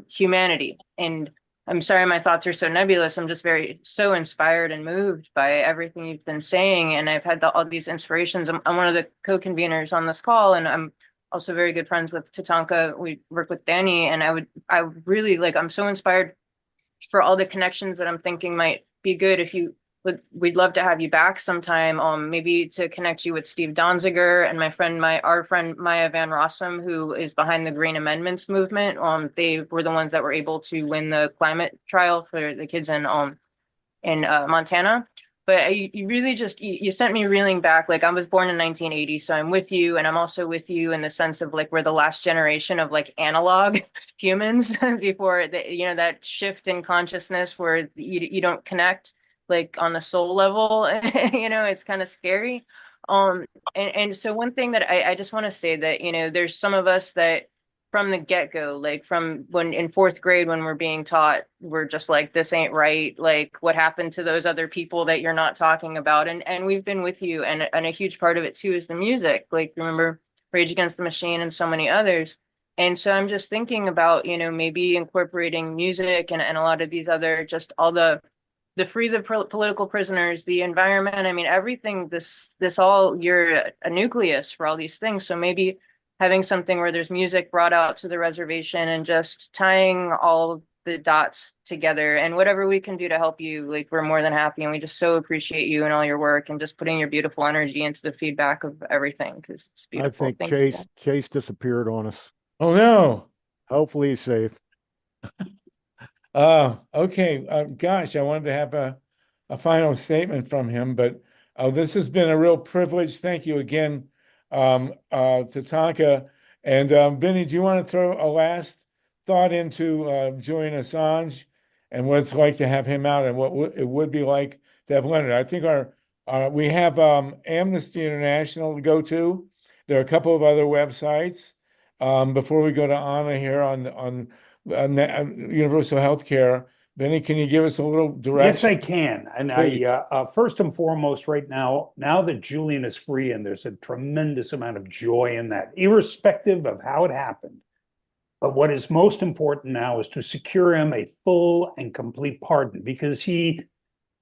Speaker 8: humanity. And I'm sorry, my thoughts are so nebulous. I'm just so inspired and moved by everything you've been saying. And I've had all these inspirations. I'm one of the co-conveners on this call, and I'm also very good friends with TATANKA. We work with Danny, and I really, like, I'm so inspired for all the connections that I'm thinking might be good. If you we'd love to have you back sometime, maybe to connect you with Steve Donziger and our friend Maya Van Rossum, who is behind the Green Amendments movement. They were the ones that were able to win the climate trial for the kids in Montana. But you really just, you sent me reeling back. Like, I was born in 1980, so I'm with you, and I'm also with you in the sense of, like, we're the last generation of, like, analog humans before that shift in consciousness where you don't connect, like, on the soul level. It's kind of scary. And so one thing that I just want to say that, there's some of us that from the get-go, like from when in 4th grade, when we're being taught, we're just like, this ain't right. Like, what happened to those other people that you're not talking about? And we've been with you. And a huge part of it too is the music. Like, remember Rage Against the Machine and so many others. And so I'm just thinking about, maybe incorporating music and a lot of these other, just all the free the political prisoners, the environment. I mean, everything, this all, you're a nucleus for all these things. So maybe having something where there's music brought out to the reservation and just tying all the dots together, and whatever we can do to help you, like, we're more than happy. And we just so appreciate you and all your work and just putting your beautiful energy into the feedback of everything, because it's beautiful.
Speaker 6: I think Chase disappeared on us.
Speaker 1: Oh, no.
Speaker 6: Hopefully he's safe.
Speaker 1: Okay. Gosh, I wanted to have a final statement from him, but this has been a real privilege. Thank you again, Tatanka. And Vinnie, do you want to throw a last thought into Julian Assange and what it's like to have him out, and what it would be like to have Leonard? I think we have Amnesty International to go to. There are a couple of other websites. Before we go to Anna here on universal health care, Vinnie, can you give us a little direction?
Speaker 5: Yes, I can. And I first and foremost, right now that Julian is free, and there's a tremendous amount of joy in that, irrespective of how it happened. But what is most important now is to secure him a full and complete pardon, because he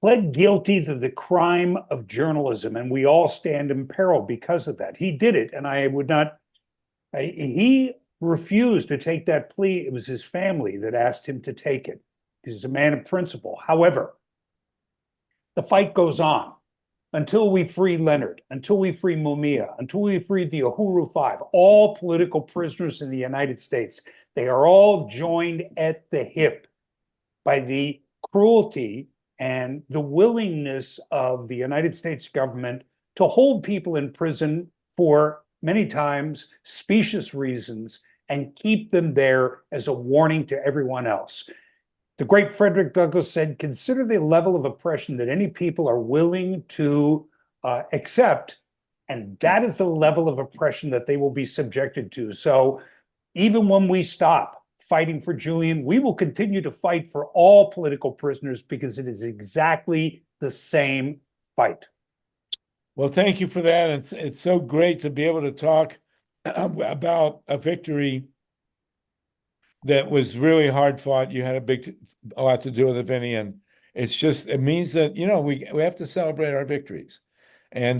Speaker 5: pled guilty to the crime of journalism, and we all stand in peril because of that. He did it, and he refused to take that plea. It was his family that asked him to take it. He's a man of principle. However, the fight goes on. until we free Leonard, until we free Mumia, until we free the Uhuru Five, all political prisoners in the United States, they are all joined at the hip by the cruelty and the willingness of the United States government to hold people in prison for many times specious reasons and keep them there as a warning to everyone else. The great Frederick Douglass said, consider the level of oppression that any people are willing to accept, and that is the level of oppression that they will be subjected to. So even when we stop fighting for Julian, we will continue to fight for all political prisoners because it is exactly the same fight.
Speaker 1: Well, thank you for that. It's so great to be able to talk about a victory that was really hard fought. You had a lot to do with it, Vinnie, and it means that, we have to celebrate our victories. And,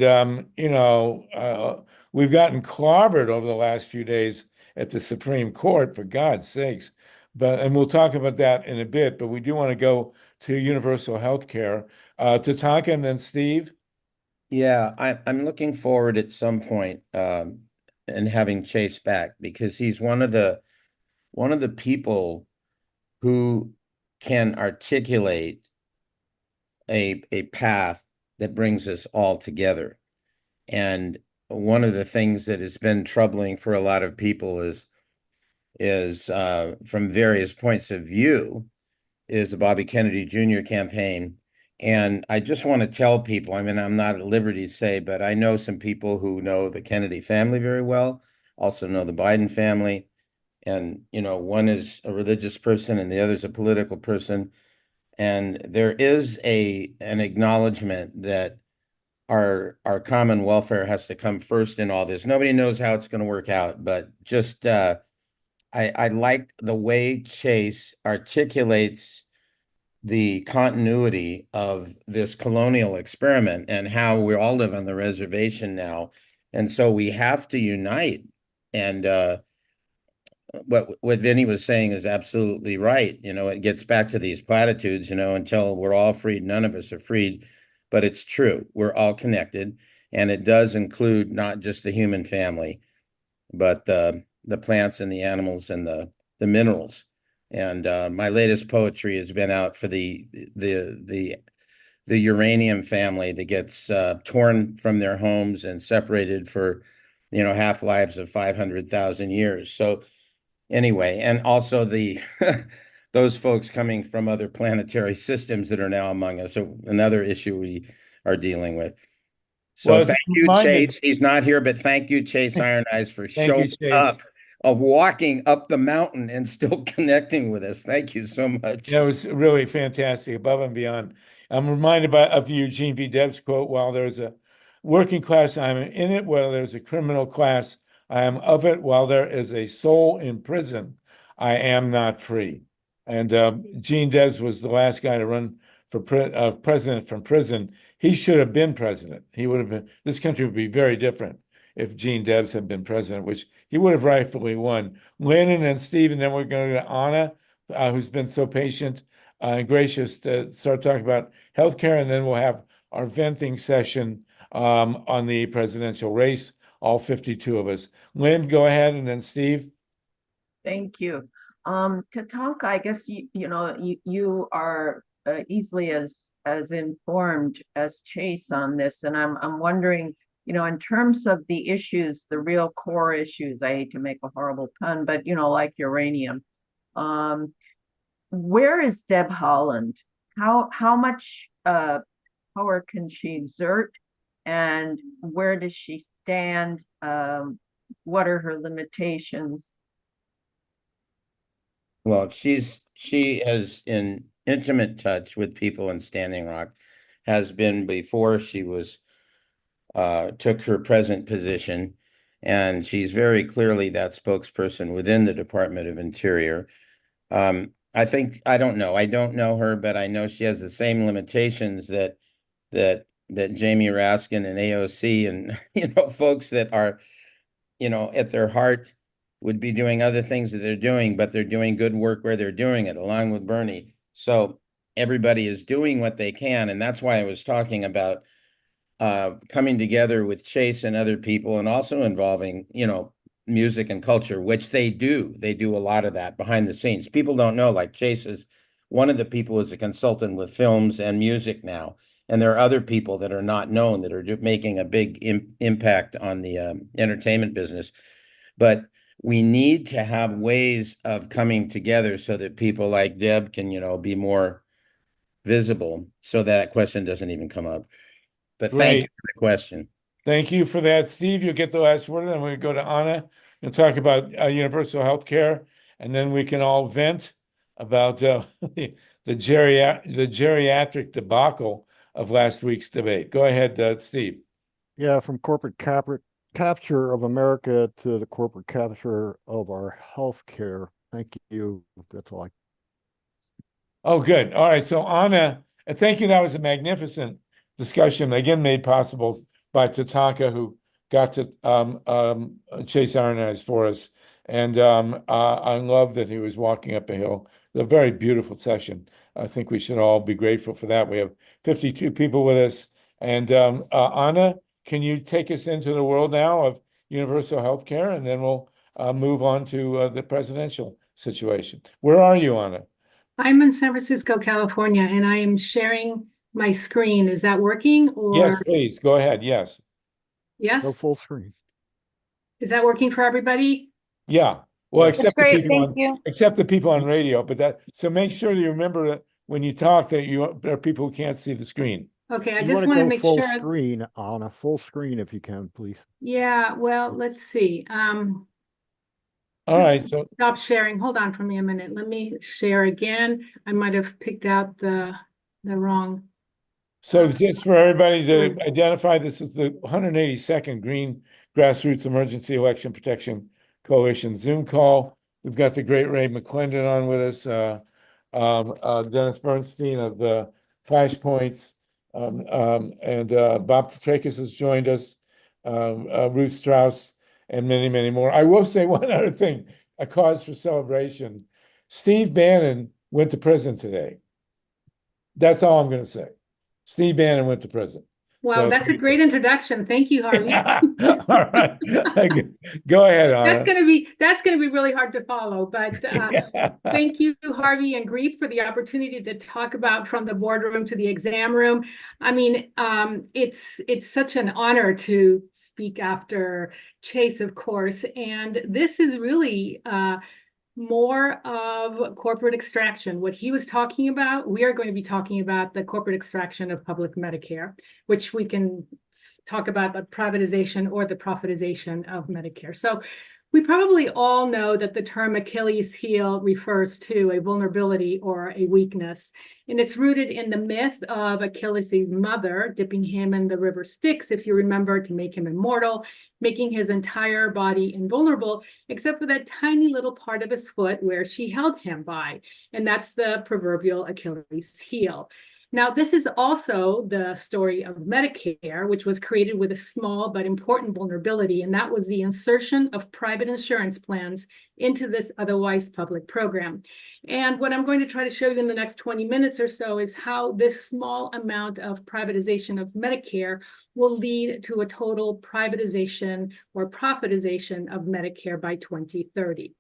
Speaker 1: we've gotten clobbered over the last few days at the Supreme Court, for God's sakes. And we'll talk about that in a bit, but we do want to go to universal health care. TATANKA and then Steve.
Speaker 2: Yeah, I'm looking forward at some point and having Chase back, because he's one of the people who can articulate a path that brings us all together. And one of the things that has been troubling for a lot of people is from various points of view, is the Bobby Kennedy Jr. campaign. And I just want to tell people, I mean, I'm not at liberty to say, but I know some people who know the Kennedy family very well, also know the Biden family. And, one is a religious person and the other is a political person. And there is an acknowledgement that our common welfare has to come first in all this. Nobody knows how it's going to work out, but just I like the way Chase articulates the continuity of this colonial experiment and how we all live on the reservation now. And so we have to unite. And what Vinnie was saying is absolutely right. It gets back to these platitudes, until we're all freed, none of us are freed. But it's true. We're all connected. And it does include not just the human family, but the plants and the animals and the minerals. And my latest poetry has been out for the uranium family that gets torn from their homes and separated for, half-lives of 500,000 years. So anyway, and also those folks coming from other planetary systems that are now among us. So another issue we are dealing with. So thank you, Chase. He's not here, but thank you, Chase Iron Eyes, for showing up, walking up the mountain and still connecting with us. Thank you so much.
Speaker 1: It was really fantastic, above and beyond. I'm reminded of Eugene V. Debs' quote, while there's a working class, I am in it. While there's a criminal class, I am of it. While there is a soul in prison, I am not free. And Gene Debs was the last guy to run for president from prison. He should have been president. He would have been. This country would be very different if Gene Debs had been president, which he would have rightfully won. Lynn and then Steve, and then we're going to Anna, who's been so patient and gracious to start talking about healthcare, and then we'll have our venting session on the presidential race, all 52 of us. Lynn, go ahead, and then Steve.
Speaker 7: Thank you. TATANKA, I guess you are easily as informed as Chase on this, and I'm wondering, in terms of the issues, the real core issues. I hate to make a horrible pun, but like uranium. Where is Deb Haaland? How much power can she exert, and where does she stand? What are her limitations?
Speaker 2: Well, she is in intimate touch with people in Standing Rock, has been before she was took her present position, and she's very clearly that spokesperson within the Department of Interior. I don't know her, but I know she has the same limitations that Jamie Raskin and AOC and folks that are at their heart would be doing other things that they're doing, but they're doing good work where they're doing it, along with Bernie. So everybody is doing what they can, and that's why I was talking about coming together with Chase and other people, and also involving, you know, music and culture, which they do. They do a lot of that behind the scenes. People don't know, like Chase is one of the people who's a consultant with films and music now. And there are other people that are not known that are making a big impact on the entertainment business. But we need to have ways of coming together so that people like Deb can, you know, be more visible, so that question doesn't even come up. But thank you
Speaker 1: Great.
Speaker 2: for the question.
Speaker 1: Thank you for that, Steve. You'll get the last word, and then we go to Anna and talk about universal health care, and then we can all vent about the geriatric debacle of last week's debate. Go ahead, Steve.
Speaker 6: Yeah, from corporate capture of America to the corporate capture of our health care. Thank you. That's all I.
Speaker 1: Oh, good. All right. So Anna, and thank you. That was a magnificent discussion, again, made possible by TATANKA, who got to chase our eyes for us. And I love that he was walking up a hill. A very beautiful session. I think we should all be grateful for that. We have 52 people with us. And Anna, can you take us into the world now of universal health care? And then we'll move on to the presidential situation. Where are you, Anna?
Speaker 4: I'm in San Francisco, California, and I am sharing my screen. Is that working? Or
Speaker 1: Yes, please. Go ahead. Yes.
Speaker 4: yes?
Speaker 6: Go full screen.
Speaker 4: Is that working for everybody?
Speaker 1: Yeah. Well,
Speaker 6: Yeah.
Speaker 1: except the
Speaker 8: Great,
Speaker 1: people
Speaker 8: thank
Speaker 1: on,
Speaker 8: you.
Speaker 1: except the people on radio, but that, so make sure you remember that when you talk that there are people who can't see the screen.
Speaker 4: Okay, I
Speaker 6: You
Speaker 4: just
Speaker 6: want to
Speaker 4: want to
Speaker 6: go
Speaker 4: make
Speaker 6: full
Speaker 4: sure.
Speaker 6: screen, on a full screen if you can, please.
Speaker 4: Yeah, well, let's see.
Speaker 1: All right. So
Speaker 4: Stop sharing. Hold on for me a minute. Let me share again. I might have picked out the wrong.
Speaker 1: So just for everybody to identify, this is the 182nd Green Grassroots Emergency Election Protection Coalition Zoom call. We've got the great Ray McClendon on with us, Dennis Bernstein of the Flashpoints, and Bob Petrakis has joined us, Ruth Strauss, and many, many more. I will say one other thing, a cause for celebration. Steve Bannon went to prison today. That's all I'm going to say. Steve Bannon went to prison.
Speaker 4: Wow,
Speaker 1: So,
Speaker 4: that's a great introduction. Thank you, Harvey.
Speaker 1: all right. Go ahead, Anna.
Speaker 4: That's gonna be really hard to follow, but thank you, Harvey and GREEP, for the opportunity to talk about from the boardroom to the exam room. I mean, it's such an honor to speak after Chase, of course, and this is really more of corporate extraction. What he was talking about, we are going to be talking about the corporate extraction of public Medicare, which we can talk about the privatization or the profitization of Medicare. So we probably all know that the term Achilles heel refers to a vulnerability or a weakness, and it's rooted in the myth of Achilles' mother dipping him in the river Styx, if you remember, to make him immortal, making his entire body invulnerable, except for that tiny little part of his foot where she held him by, and that's the proverbial Achilles heel. Now, this is also the story of Medicare, which was created with a small but important vulnerability, and that was the insertion of private insurance plans into this otherwise public program. And what I'm going to try to show you in the next 20 minutes or so is how this small amount of privatization of Medicare will lead to a total privatization or profitization of Medicare by 2030.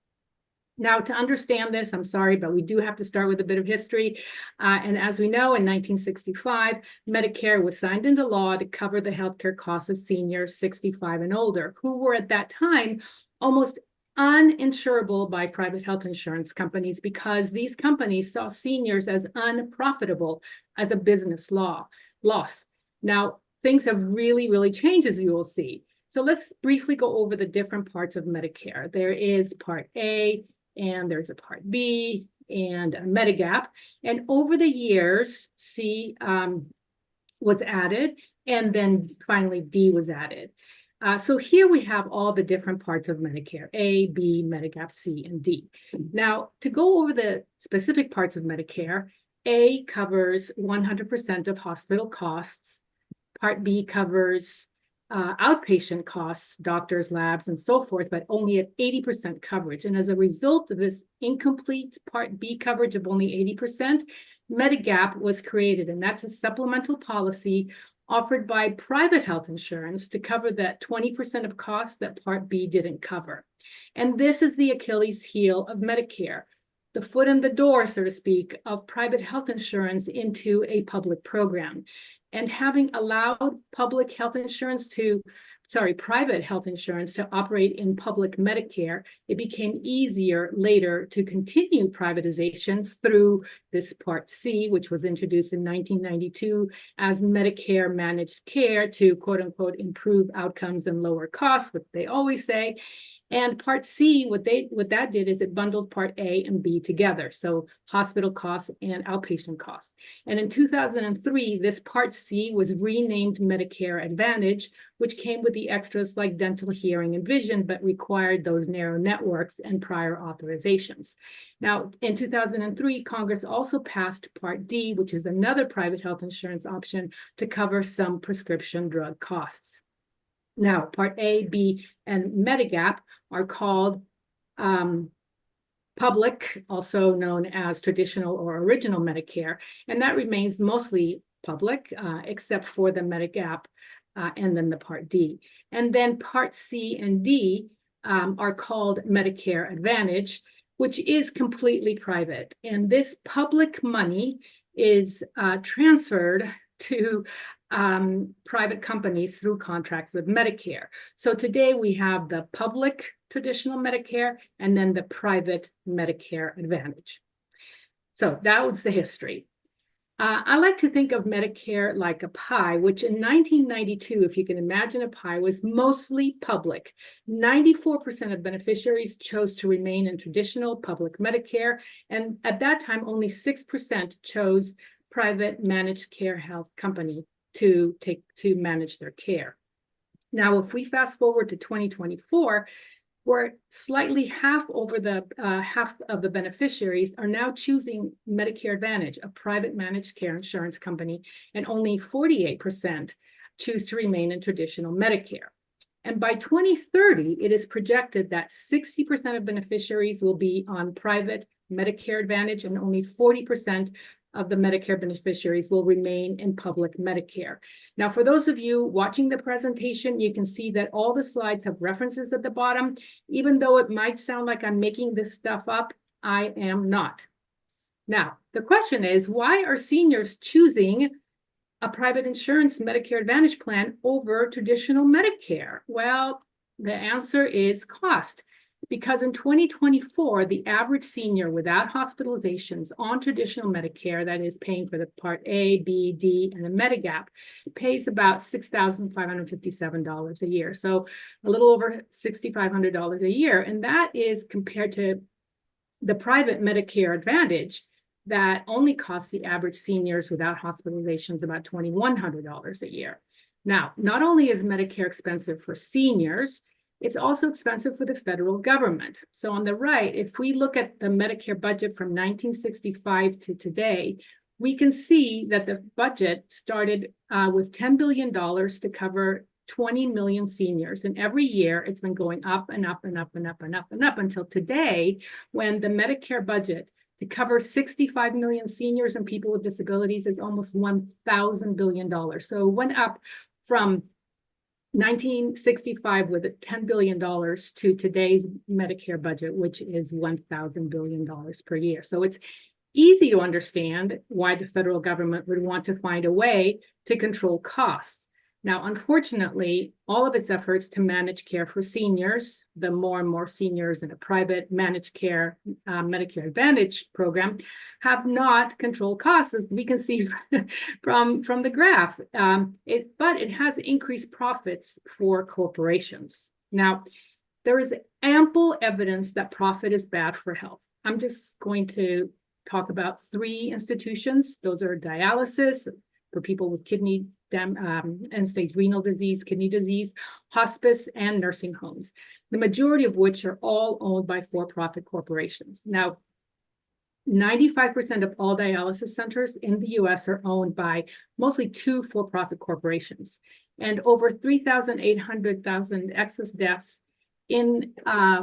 Speaker 4: Now, to understand this, I'm sorry, but we do have to start with a bit of history. And as we know, in 1965, Medicare was signed into law to cover the healthcare costs of seniors 65 and older, who were at that time almost uninsurable by private health insurance companies because these companies saw seniors as unprofitable as a business loss. Now, things have really, really changed, as you will see. So let's briefly go over the different parts of Medicare. There is Part A, and there's a Part B and a Medigap. And over the years, C was added, and then finally D was added. So here we have all the different parts of Medicare, A, B, Medigap, C, and D. Now, to go over the specific parts of Medicare, A covers 100% of hospital costs. Part B covers outpatient costs, doctors, labs, and so forth, but only at 80% coverage. And as a result of this incomplete Part B coverage of only 80%, Medigap was created, and that's a supplemental policy offered by private health insurance to cover that 20% of costs that Part B didn't cover. And this is the Achilles heel of Medicare, the foot in the door, so to speak, of private health insurance into a public program. And having allowed private health insurance to operate in public Medicare, it became easier later to continue privatizations through this Part C, which was introduced in 1992 as Medicare managed care to quote unquote improve outcomes and lower costs, what they always say. And Part C, what that did is it bundled Part A and B together, so hospital costs and outpatient costs. And in 2003, this Part C was renamed Medicare Advantage, which came with the extras like dental, hearing, and vision, but required those narrow networks and prior authorizations. Now, in 2003, Congress also passed Part D, which is another private health insurance option to cover some prescription drug costs. Now, Part A, B, and Medigap are called public, also known as traditional or original Medicare, and that remains mostly public, except for the Medigap and then the Part D. And then Part C and D are called Medicare Advantage, which is completely private. And this public money is transferred to private companies through contracts with Medicare. So today we have the public traditional Medicare and then the private Medicare Advantage. So that was the history. I like to think of Medicare like a pie, which in 1992, if you can imagine a pie, was mostly public. 94% of beneficiaries chose to remain in traditional public Medicare. And at that time, only 6% chose private managed care health company to manage their care. Now, if we fast forward to 2024, where slightly half of the beneficiaries are now choosing Medicare Advantage, a private managed care insurance company, and only 48% choose to remain in traditional Medicare. And by 2030, it is projected that 60% of beneficiaries will be on private Medicare Advantage and only 40% of the Medicare beneficiaries will remain in public Medicare. Now, for those of you watching the presentation, you can see that all the slides have references at the bottom. Even though it might sound like I'm making this stuff up, I am not. Now, the question is, why are seniors choosing a private insurance Medicare Advantage plan over traditional Medicare? Well, the answer is cost. Because in 2024, the average senior without hospitalizations on traditional Medicare, that is paying for the Part A, B, D, and the Medigap, pays about $6,557 a year. So a little over $6,500 a year. And that is compared to the private Medicare Advantage that only costs the average seniors without hospitalizations about $2,100 a year. Now, not only is Medicare expensive for seniors, it's also expensive for the federal government. So on the right, if we look at the Medicare budget from 1965 to today, we can see that the budget started with $10 billion to cover 20 million seniors. And every year it's been going up and up and up and up and up and up until today, when the Medicare budget to cover 65 million seniors and people with disabilities is almost $1,000 billion. So it went up from 1965 with $10 billion to today's Medicare budget, which is $1,000 billion per year. So it's easy to understand why the federal government would want to find a way to control costs. Now, unfortunately, all of its efforts to manage care for seniors, the more and more seniors in a private managed care Medicare Advantage program, have not controlled costs, as we can see from the graph. But it has increased profits for corporations. Now, there is ample evidence that profit is bad for health. I'm just going to talk about 3 institutions. Those are dialysis for people with kidney end-stage renal disease, kidney disease, hospice, and nursing homes, the majority of which are all owned by for-profit corporations. Now, 95% of all dialysis centers in the US are owned by mostly 2 for-profit corporations, and over 3,800 excess deaths in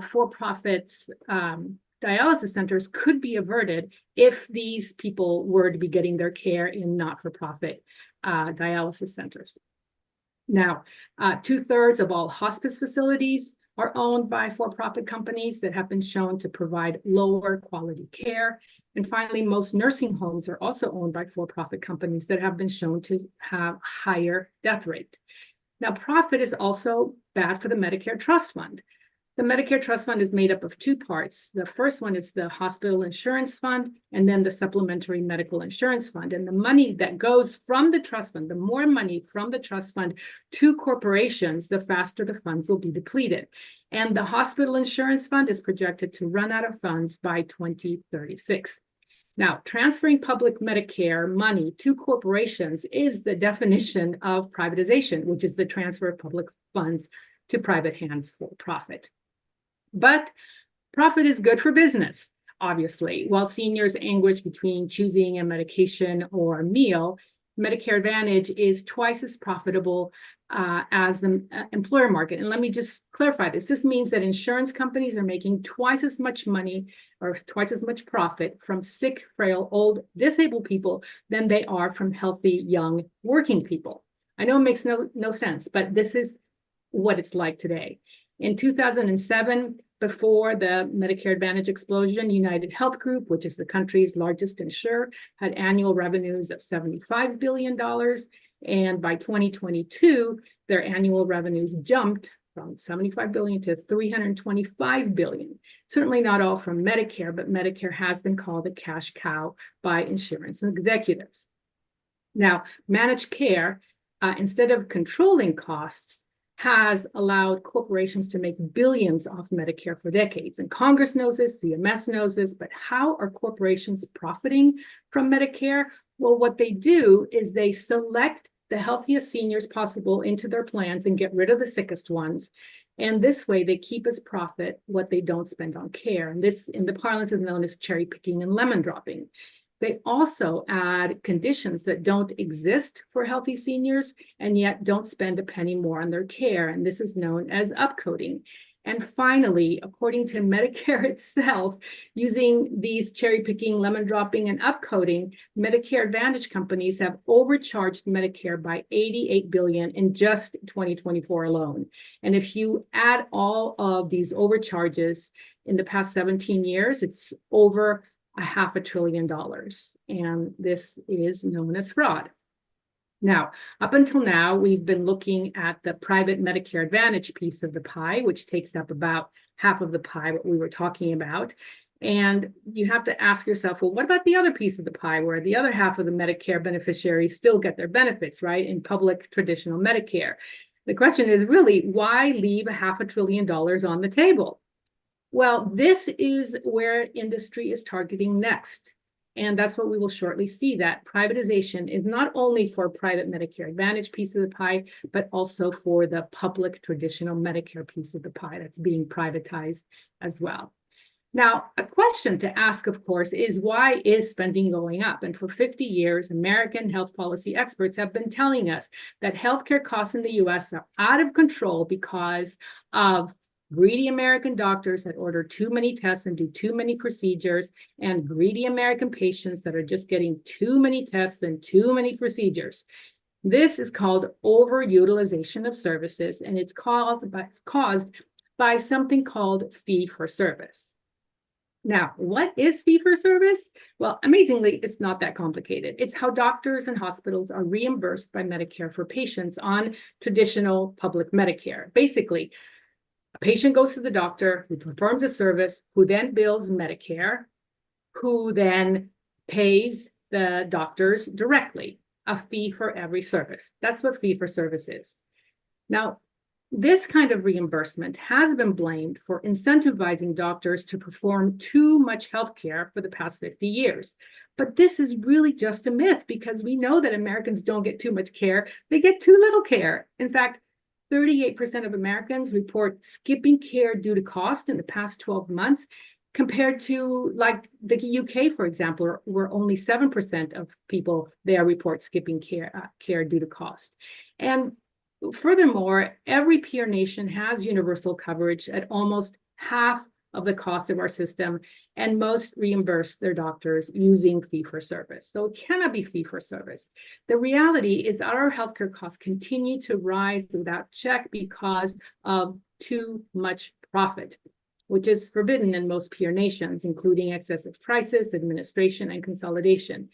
Speaker 4: for-profit dialysis centers could be averted if these people were to be getting their care in not-for-profit dialysis centers. Now, 2/3 of all hospice facilities are owned by for-profit companies that have been shown to provide lower quality care. And finally, most nursing homes are also owned by for-profit companies that have been shown to have higher death rate. Now, profit is also bad for the Medicare Trust Fund. The Medicare Trust Fund is made up of two parts. The first one is the Hospital Insurance Fund, and then the Supplementary Medical Insurance Fund. And the money that goes from the trust fund, the more money from the trust fund to corporations, the faster the funds will be depleted. And the Hospital Insurance Fund is projected to run out of funds by 2036. Now, transferring public Medicare money to corporations is the definition of privatization, which is the transfer of public funds to private hands for profit. But profit is good for business, obviously. While seniors anguish between choosing a medication or a meal, Medicare Advantage is twice as profitable as the employer market. And let me just clarify this. This means that insurance companies are making twice as much money or twice as much profit from sick, frail, old, disabled people than they are from healthy, young, working people. I know it makes no sense, but this is what it's like today. In 2007, before the Medicare Advantage explosion, United Health Group, which is the country's largest insurer, had annual revenues of $75 billion. And by 2022, their annual revenues jumped from $75 billion to $325 billion. Certainly not all from Medicare, but Medicare has been called a cash cow by insurance executives. Now, managed care, instead of controlling costs, has allowed corporations to make billions off Medicare for decades. And Congress knows this, CMS knows this, but how are corporations profiting from Medicare? Well, what they do is they select the healthiest seniors possible into their plans and get rid of the sickest ones. And this way they keep as profit what they don't spend on care. And this in the parlance is known as cherry picking and lemon dropping. They also add conditions that don't exist for healthy seniors and yet don't spend a penny more on their care. And this is known as upcoding. And finally, according to Medicare itself, using these cherry picking, lemon dropping, and upcoding, Medicare Advantage companies have overcharged Medicare by $88 billion in just 2024 alone. And if you add all of these overcharges in the past 17 years, it's over $500 billion. And this is known as fraud. Now, up until now, we've been looking at the private Medicare Advantage piece of the pie, which takes up about half of the pie, what we were talking about. And you have to ask yourself, well, what about the other piece of the pie where the other half of the Medicare beneficiaries still get their benefits, right, in public traditional Medicare? The question is really, why leave $500 billion on the table? Well, this is where industry is targeting next. And that's what we will shortly see, that privatization is not only for private Medicare Advantage piece of the pie, but also for the public traditional Medicare piece of the pie that's being privatized as well. Now, a question to ask, of course, is why is spending going up? And for 50 years, American health policy experts have been telling us that healthcare costs in the US are out of control because of greedy American doctors that order too many tests and do too many procedures, and greedy American patients that are just getting too many tests and too many procedures. This is called overutilization of services, and it's caused by something called fee for service. Now, what is fee for service? Well, amazingly, it's not that complicated. It's how doctors and hospitals are reimbursed by Medicare for patients on traditional public Medicare. Basically, a patient goes to the doctor who performs a service, who then bills Medicare, who then pays the doctors directly, a fee for every service. That's what fee for service is. Now, this kind of reimbursement has been blamed for incentivizing doctors to perform too much healthcare for the past 50 years. But this is really just a myth because we know that Americans don't get too much care, they get too little care. In fact, 38% of Americans report skipping care due to cost in the past 12 months, compared to like the UK, for example, where only 7% of people there report skipping care due to cost. And furthermore, every peer nation has universal coverage at almost half of the cost of our system, and most reimburse their doctors using fee-for-service. So it cannot be fee-for-service. The reality is that our healthcare costs continue to rise without check because of too much profit, which is forbidden in most peer nations, including excessive prices, administration, and consolidation.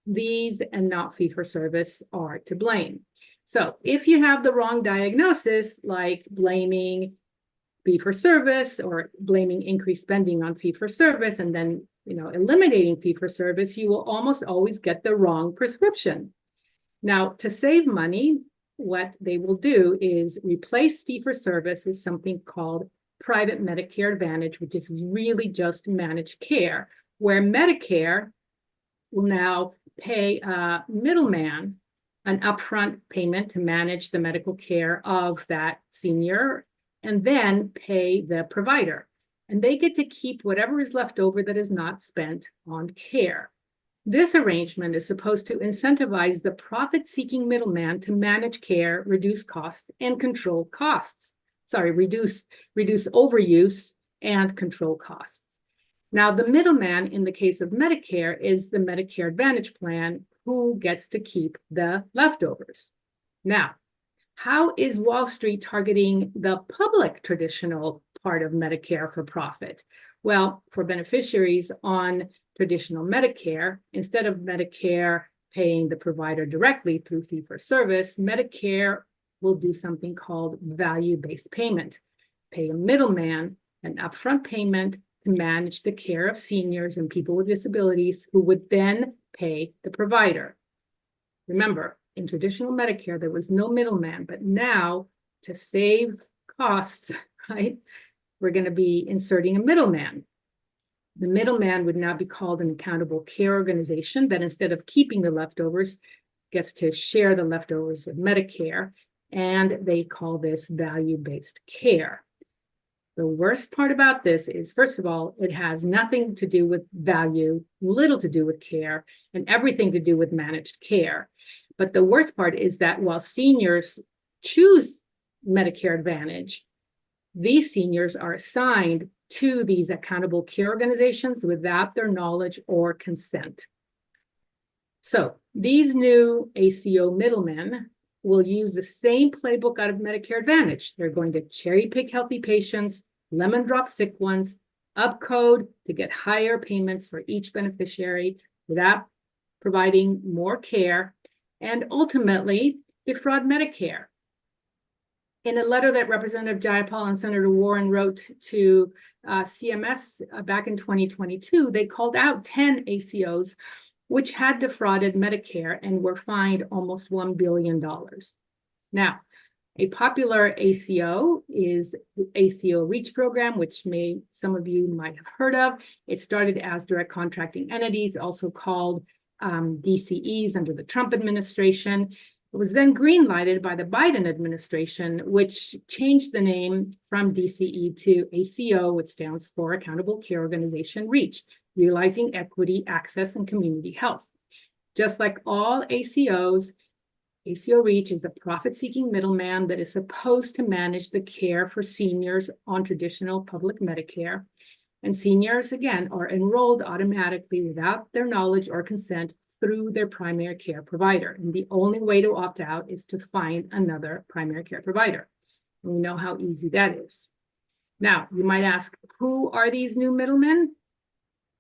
Speaker 4: These and not fee-for-service are to blame. So if you have the wrong diagnosis, like blaming fee-for-service or blaming increased spending on fee-for-service and then eliminating fee-for-service, you will almost always get the wrong prescription. Now, to save money, what they will do is replace fee-for-service with something called private Medicare Advantage, which is really just managed care, where Medicare will now pay a middleman an upfront payment to manage the medical care of that senior, and then pay the provider. And they get to keep whatever is left over that is not spent on care. This arrangement is supposed to incentivize the profit-seeking middleman to manage care, reduce costs, and control costs. Reduce overuse and control costs. Now, the middleman in the case of Medicare is the Medicare Advantage plan, who gets to keep the leftovers. Now, how is Wall Street targeting the public traditional part of Medicare for profit? Well, for beneficiaries on traditional Medicare, instead of Medicare paying the provider directly through fee-for-service, Medicare will do something called value-based payment, pay a middleman an upfront payment to manage the care of seniors and people with disabilities, who would then pay the provider. Remember, in traditional Medicare, there was no middleman, but now to save costs, right, we're going to be inserting a middleman. The middleman would now be called an accountable care organization that, instead of keeping the leftovers, gets to share the leftovers with Medicare, and they call this value-based care. The worst part about this is, first of all, it has nothing to do with value, little to do with care, and everything to do with managed care. But the worst part is that while seniors choose Medicare Advantage, these seniors are assigned to these accountable care organizations without their knowledge or consent. So these new ACO middlemen will use the same playbook out of Medicare Advantage. They're going to cherry pick healthy patients, lemon drop sick ones, upcode to get higher payments for each beneficiary without providing more care, and ultimately defraud Medicare. In a letter that Representative Jayapal and Senator Warren wrote to CMS back in 2022, they called out 10 ACOs which had defrauded Medicare and were fined almost $1 billion. Now, a popular ACO is the ACO REACH program, which some of you might have heard of. It started as direct contracting entities, also called DCEs under the Trump administration. It was then green-lighted by the Biden administration, which changed the name from DCE to ACO, which stands for Accountable Care Organization REACH, Realizing Equity, Access, and Community Health. Just like all ACOs, ACO REACH is a profit-seeking middleman that is supposed to manage the care for seniors on traditional public Medicare. And seniors, again, are enrolled automatically without their knowledge or consent through their primary care provider. And the only way to opt out is to find another primary care provider. And we know how easy that is. Now, you might ask, who are these new middlemen?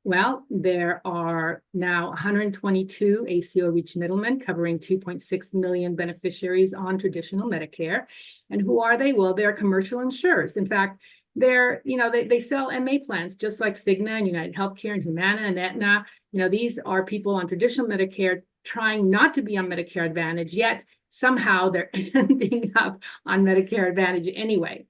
Speaker 4: Well, there are now 122 ACO REACH middlemen covering 2.6 million beneficiaries on traditional Medicare. And who are they? Well, they're commercial insurers. In fact, they sell MA plans just like Cigna and United Healthcare and Humana and Aetna. These are people on traditional Medicare trying not to be on Medicare Advantage, yet somehow they're ending up on Medicare Advantage anyway.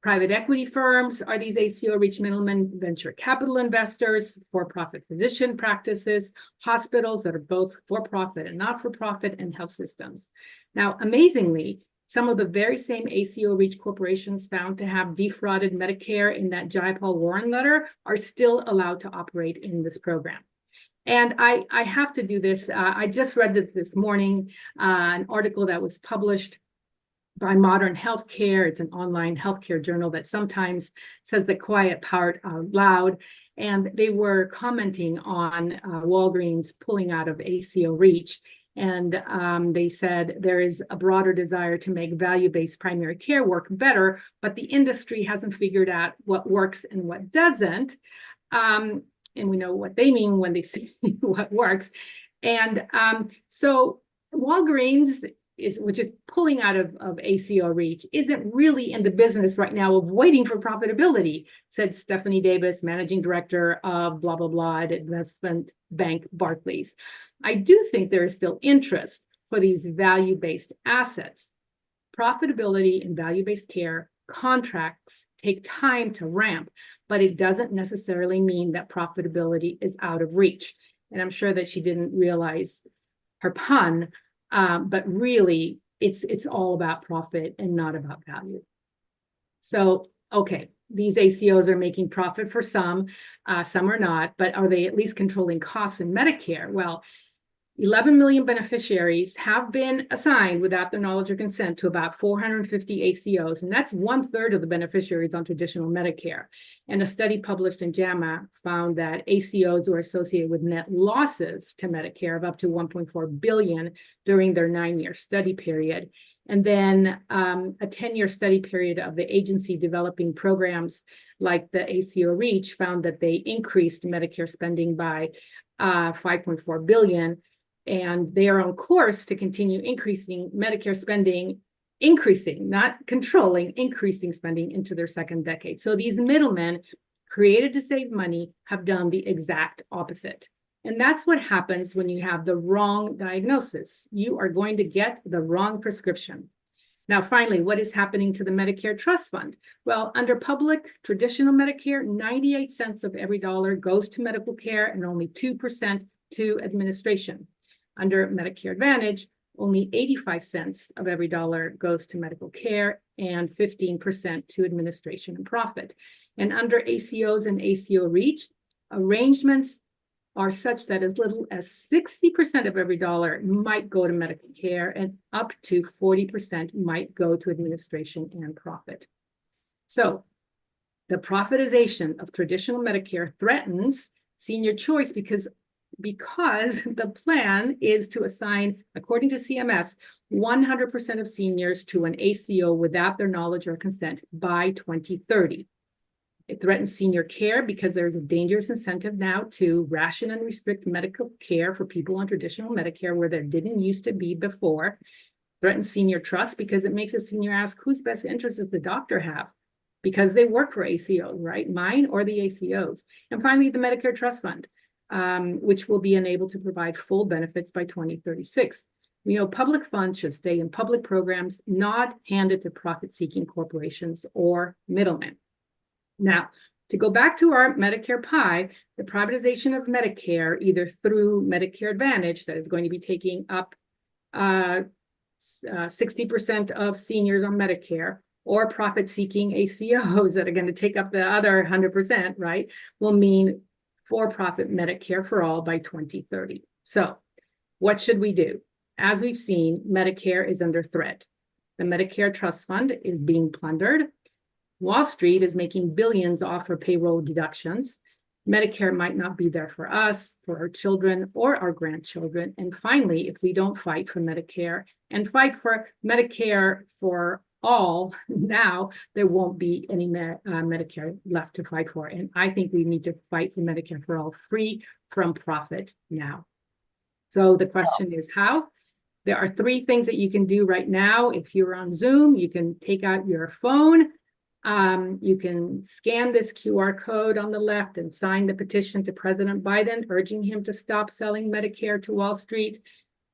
Speaker 4: Private equity firms are these ACO REACH middlemen, venture capital investors, for-profit physician practices, hospitals that are both for-profit and not-for-profit, and health systems. Now, amazingly, some of the very same ACO REACH corporations found to have defrauded Medicare in that Jayapal Warren letter are still allowed to operate in this program. And I have to do this. I just read this morning, an article that was published by Modern Healthcare. It's an online healthcare journal that sometimes says the quiet part out loud. And they were commenting on Walgreens pulling out of ACO REACH. And they said there is a broader desire to make value-based primary care work better, but the industry hasn't figured out what works and what doesn't. And we know what they mean when they say what works. And so Walgreens, which is pulling out of ACO REACH, isn't really in the business right now of waiting for profitability, said Stephanie Davis, managing director of blah, blah, blah at investment bank Barclays. I do think there is still interest for these value-based assets. Profitability in value-based care contracts take time to ramp, but it doesn't necessarily mean that profitability is out of reach. And I'm sure that she didn't realize her pun, but really it's all about profit and not about value. So, okay, these ACOs are making profit for some are not, but are they at least controlling costs in Medicare? Well, 11 million beneficiaries have been assigned without their knowledge or consent to about 450 ACOs, and that's 1/3 of the beneficiaries on traditional Medicare. And a study published in JAMA found that ACOs were associated with net losses to Medicare of up to 1.4 billion during their 9-year study period. And then a 10-year study period of the agency developing programs like the ACO REACH found that they increased Medicare spending by 5.4 billion. And they are on course to continue increasing Medicare spending, not controlling, increasing spending into their second decade. So these middlemen created to save money have done the exact opposite. And that's what happens when you have the wrong diagnosis. You are going to get the wrong prescription. Now, finally, what is happening to the Medicare Trust Fund? Well, under public traditional Medicare, 98 cents of every dollar goes to medical care and only 2% to administration. Under Medicare Advantage, only 85 cents of every dollar goes to medical care and 15% to administration and profit. And under ACOs and ACO REACH, arrangements are such that as little as 60% of every dollar might go to medical care and up to 40% might go to administration and profit. So the profitization of traditional Medicare threatens senior choice because the plan is to assign, according to CMS, 100% of seniors to an ACO without their knowledge or consent by 2030. It threatens senior care because there's a dangerous incentive now to ration and restrict medical care for people on traditional Medicare where there didn't used to be before. Threatens senior trust because it makes a senior ask, whose best interest does the doctor have? Because they work for ACOs, right? Mine or the ACOs. And finally, the Medicare Trust Fund, which will be enabled to provide full benefits by 2036. We know public funds should stay in public programs, not handed to profit-seeking corporations or middlemen. Now, to go back to our Medicare pie, the privatization of Medicare, either through Medicare Advantage, that is going to be taking up 60% of seniors on Medicare, or profit-seeking ACOs that are going to take up the other 100%, right, will mean for-profit Medicare for all by 2030. So what should we do? As we've seen, Medicare is under threat. The Medicare Trust Fund is being plundered. Wall Street is making billions off of payroll deductions. Medicare might not be there for us, for our children, or our grandchildren. And finally, if we don't fight for Medicare and fight for Medicare for all now, there won't be any Medicare left to fight for. And I think we need to fight for Medicare for all, free from profit now. So the question is how? There are 3 things that you can do right now. If you're on Zoom, you can take out your phone. You can scan this QR code on the left and sign the petition to President Biden, urging him to stop selling Medicare to Wall Street.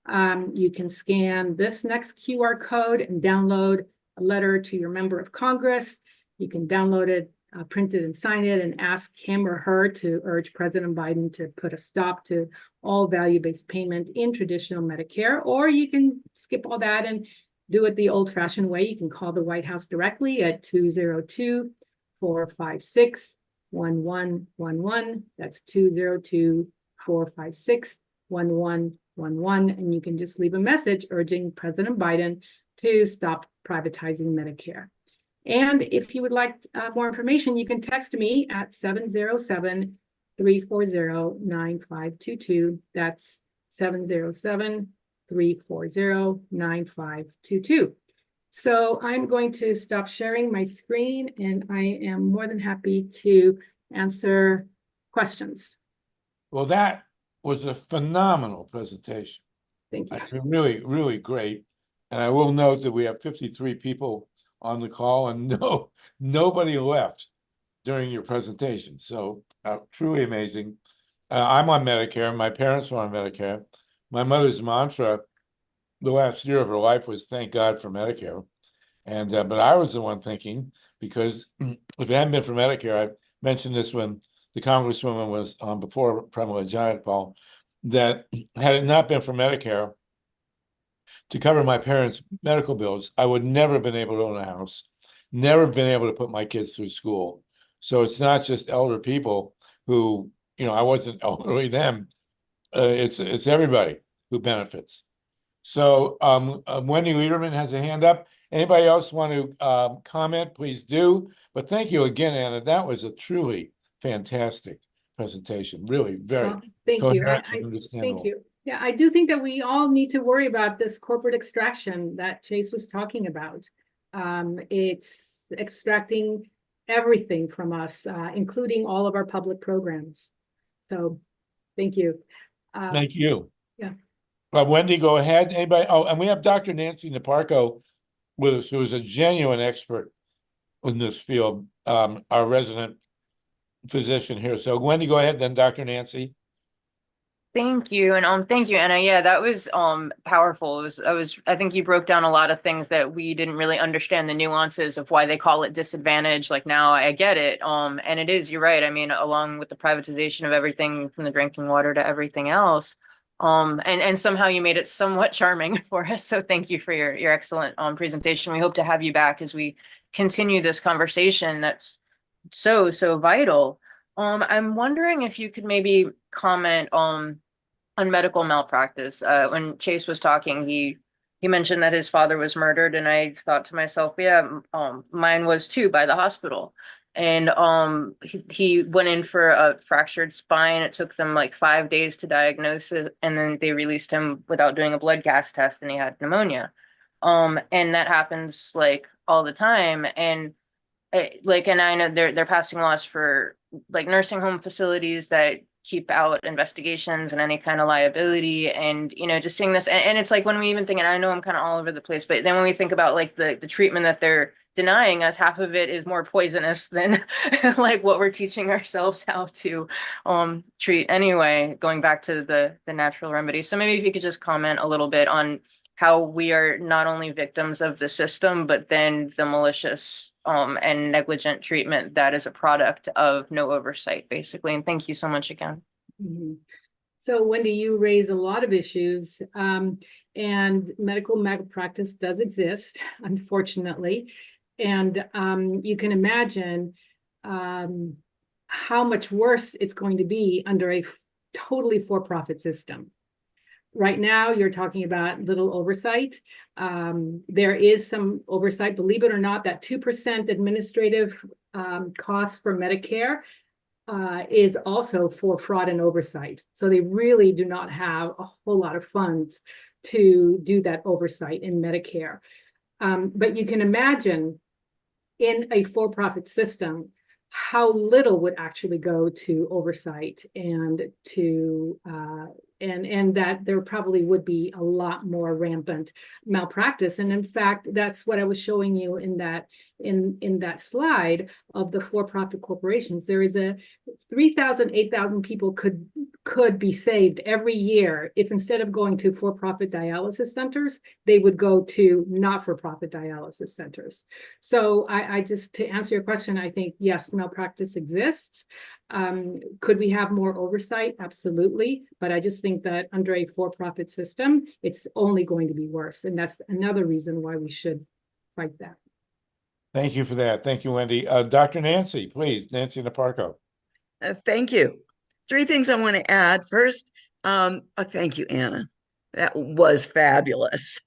Speaker 4: You can scan this next QR code and download a letter to your member of Congress. You can download it, print it and sign it and ask him or her to urge President Biden to put a stop to all value-based payment in traditional Medicare, or you can skip all that and do it the old-fashioned way. You can call the White House directly at 202-456-1111. That's 202-456-1111. And you can just leave a message urging President Biden to stop privatizing Medicare. And if you would like more information, you can text me at 707-340-9522. That's 707-340-9522. So I'm going to stop sharing my screen, and I am more than happy to answer questions.
Speaker 1: Well, that was a phenomenal presentation.
Speaker 4: Thank you.
Speaker 1: I mean, really, really great. And I will note that we have 53 people on the call, and nobody left during your presentation. So truly amazing. I'm on Medicare. My parents were on Medicare. My mother's mantra the last year of her life was "Thank God for Medicare." And but I was the one thinking, because if it hadn't been for Medicare, I mentioned this when the Congresswoman was on before Pramila Jayapal, that had it not been for Medicare to cover my parents' medical bills, I would never have been able to own a house, never been able to put my kids through school. So it's not just elder people who, I wasn't elderly then. It's everybody who benefits. So Wendy Lederman has a hand up. Anybody else want to comment? Please do. But thank you again, Anna. That was a truly fantastic presentation. Really very
Speaker 4: Well, thank you.
Speaker 1: coherent and understandable.
Speaker 4: Thank you. Yeah, I do think that we all need to worry about this corporate extraction that Chase was talking about. It's extracting everything from us, including all of our public programs. So thank you.
Speaker 1: Thank you.
Speaker 4: Yeah.
Speaker 1: Wendy, go ahead. Anybody? Oh, and we have Dr. Nancy Naparko with us, who is a genuine expert in this field, our resident physician here. So Wendy, go ahead, then Dr. Nancy.
Speaker 8: Thank you. And thank you, Anna. Yeah, that was powerful. I think you broke down a lot of things that we didn't really understand the nuances of why they call it disadvantage. Like now I get it. And it is, you're right. I mean, along with the privatization of everything from the drinking water to everything else. And somehow you made it somewhat charming for us. So thank you for your excellent presentation. We hope to have you back as we continue this conversation that's so vital. I'm wondering if you could maybe comment on medical malpractice. When Chase was talking, he mentioned that his father was murdered, and I thought to myself, yeah, mine was too, by the hospital. And he went in for a fractured spine. It took them like 5 days to diagnose it, and then they released him without doing a blood gas test, and he had pneumonia. And that happens like all the time. And and I know they're passing laws for like nursing home facilities that keep out investigations and any kind of liability, and just seeing this, and it's like when we even think, and I know I'm kind of all over the place, but then when we think about like the treatment that they're denying us, half of it is more poisonous than like what we're teaching ourselves how to treat anyway, going back to the natural remedies. So maybe if you could just comment a little bit on how we are not only victims of the system, but then the malicious and negligent treatment that is a product of no oversight, basically. And thank you so much again.
Speaker 4: Mm-hmm. So Wendy, you raise a lot of issues, and medical malpractice does exist, unfortunately. And you can imagine how much worse it's going to be under a totally for-profit system. Right now, you're talking about little oversight. There is some oversight, believe it or not, that 2% administrative costs for Medicare is also for fraud and oversight. So they really do not have a whole lot of funds to do that oversight in Medicare. But you can imagine in a for-profit system, how little would actually go to oversight and to and that there probably would be a lot more rampant malpractice. And in fact, that's what I was showing you in that slide of the for-profit corporations. There is a 3,000, 8,000 people could be saved every year if instead of going to for-profit dialysis centers, they would go to not-for-profit dialysis centers. So I just, to answer your question, I think, yes, malpractice exists. Could we have more oversight? Absolutely. But I just think that under a for-profit system, it's only going to be worse. And that's another reason why we should fight that.
Speaker 1: Thank you for that. Thank you, Wendy. Dr. Nancy, please. Nancy Naparko.
Speaker 9: Thank you. 3 things I want to add. First, thank you, Anna. That was fabulous.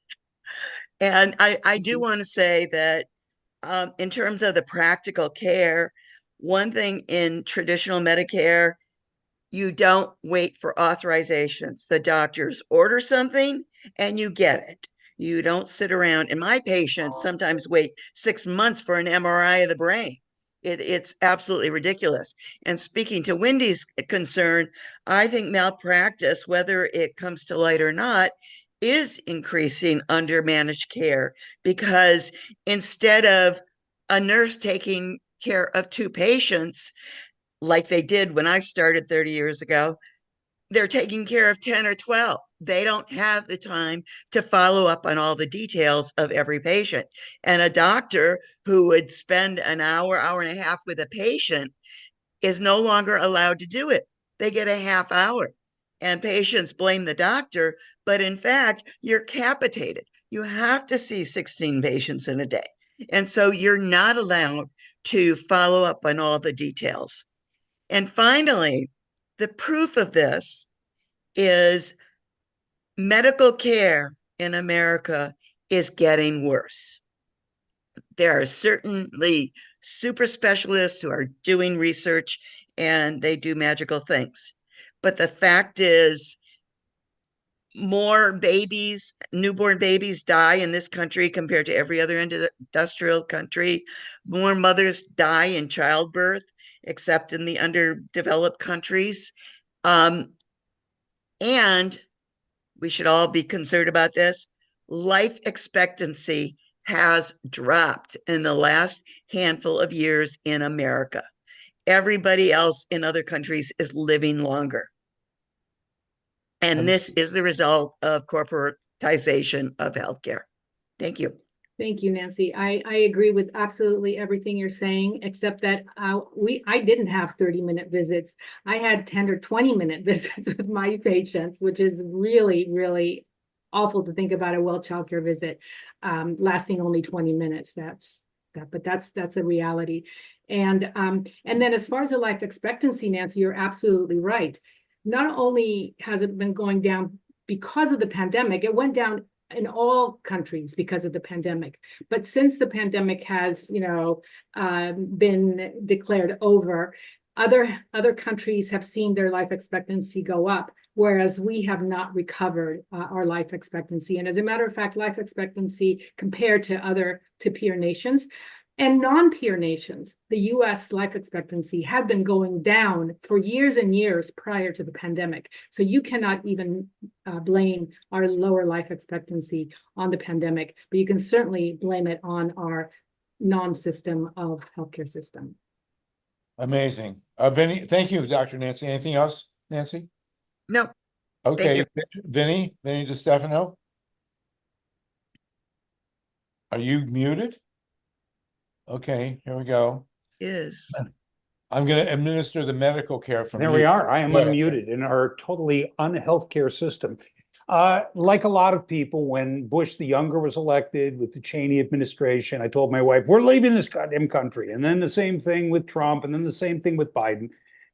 Speaker 9: And I do want to say that in terms of the practical care, one thing in traditional Medicare, you don't wait for authorizations. The doctors order something and you get it. You don't sit around. And my patients sometimes wait 6 months for an MRI of the brain. It's absolutely ridiculous. And speaking to Wendy's concern, I think malpractice, whether it comes to light or not, is increasing under managed care, because instead of a nurse taking care of 2 patients, like they did when I started 30 years ago, they're taking care of 10 or 12. They don't have the time to follow up on all the details of every patient. And a doctor who would spend an hour, hour and a half with a patient is no longer allowed to do it. They get a half hour. And patients blame the doctor, but in fact, you're capitated. You have to see 16 patients in a day. And so you're not allowed to follow up on all the details. And finally, the proof of this is medical care in America is getting worse. There are certainly super specialists who are doing research and they do magical things. But the fact is, more babies, newborn babies die in this country compared to every other industrial country. More mothers die in childbirth, except in the underdeveloped countries. And we should all be concerned about this. Life expectancy has dropped in the last handful of years in America. Everybody else in other countries is living longer. And this is the result of corporatization of healthcare. Thank you.
Speaker 4: Thank you, Nancy. I agree with absolutely everything you're saying, except that I didn't have 30-minute visits. I had 10 or 20-minute visits with my patients, which is really, really awful to think about a well child care visit lasting only 20 minutes. That's a reality. And then as far as the life expectancy, Nancy, you're absolutely right. Not only has it been going down because of the pandemic, it went down in all countries because of the pandemic. But since the pandemic has, been declared over, other countries have seen their life expectancy go up, whereas we have not recovered our life expectancy. And as a matter of fact, life expectancy compared to peer nations and non-peer nations, the US life expectancy had been going down for years and years prior to the pandemic. So you cannot even blame our lower life expectancy on the pandemic, but you can certainly blame it on our non-system of healthcare system.
Speaker 1: Amazing. Vinnie, thank you, Dr. Nancy. Anything else, Nancy?
Speaker 9: No.
Speaker 1: Okay, Vinnie De Stefano? Are you muted? Okay, here we go. I'm going to administer the medical care from
Speaker 5: There
Speaker 1: you.
Speaker 5: we are. I am
Speaker 1: Yeah.
Speaker 5: unmuted in our totally unhealthcare system. Like a lot of people, when Bush the Younger was elected with the Cheney administration, I told my wife, we're leaving this goddamn country. And then the same thing with Trump, and then the same thing with Biden.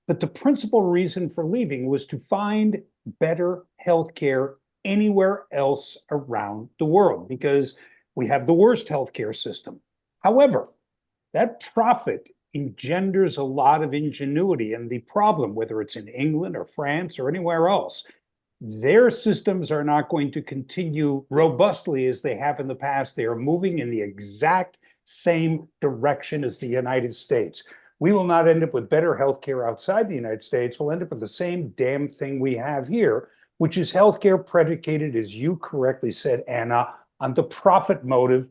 Speaker 5: But the principal reason for leaving was to find better healthcare anywhere else around the world, because we have the worst healthcare system. However, that profit engenders a lot of ingenuity, and the problem, whether it's in England or France or anywhere else, their systems are not going to continue robustly as they have in the past. They are moving in the exact same direction as the United States. We will not end up with better healthcare outside the United States. We'll end up with the same damn thing we have here, which is healthcare predicated, as you correctly said, Anna, on the profit motive,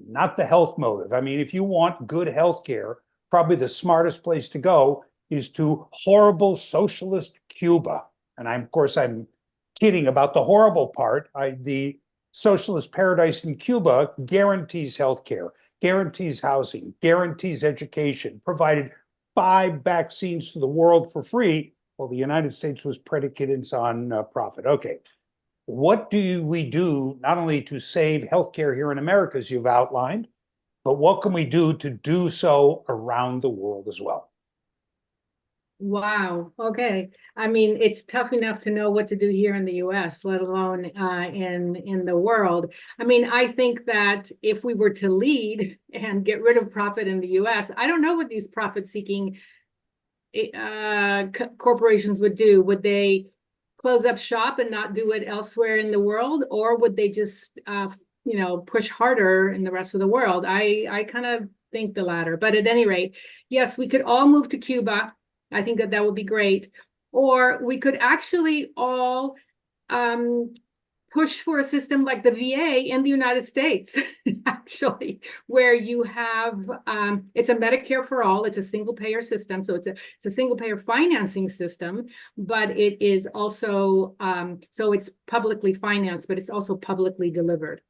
Speaker 5: not the health motive. I mean, if you want good healthcare, probably the smartest place to go is to horrible socialist Cuba. And of course, I'm kidding about the horrible part. The socialist paradise in Cuba guarantees healthcare, guarantees housing, guarantees education, provided 5 vaccines to the world for free, while the United States was predicated on profit. Okay. What do we do not only to save healthcare here in America, as you've outlined, but what can we do to do so around the world as well?
Speaker 4: Wow. Okay. I mean, it's tough enough to know what to do here in the US, let alone in the world. I mean, I think that if we were to lead and get rid of profit in the US, I don't know what these profit-seeking corporations would do. Would they close up shop and not do it elsewhere in the world, or would they just push harder in the rest of the world? I kind of think the latter. But at any rate, yes, we could all move to Cuba. I think that would be great. Or we could actually all push for a system like the VA in the United States, actually, where you have it's a Medicare for all. It's a single payer system, so it's a single payer financing system, but it is also so it's publicly financed, but it's also publicly delivered.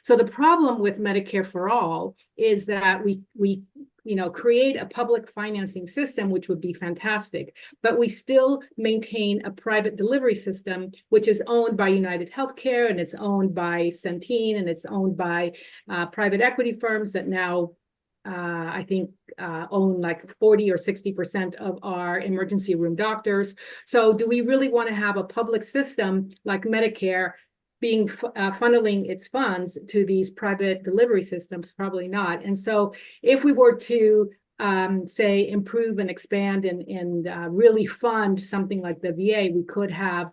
Speaker 4: So the problem with Medicare for all is that we create a public financing system, which would be fantastic, but we still maintain a private delivery system, which is owned by United Healthcare, and it's owned by Centene, and it's owned by private equity firms that now I think own like 40 or 60% of our emergency room doctors. So do we really want to have a public system like Medicare being funneling its funds to these private delivery systems? Probably not. And so if we were to say improve and expand and really fund something like the VA, we could have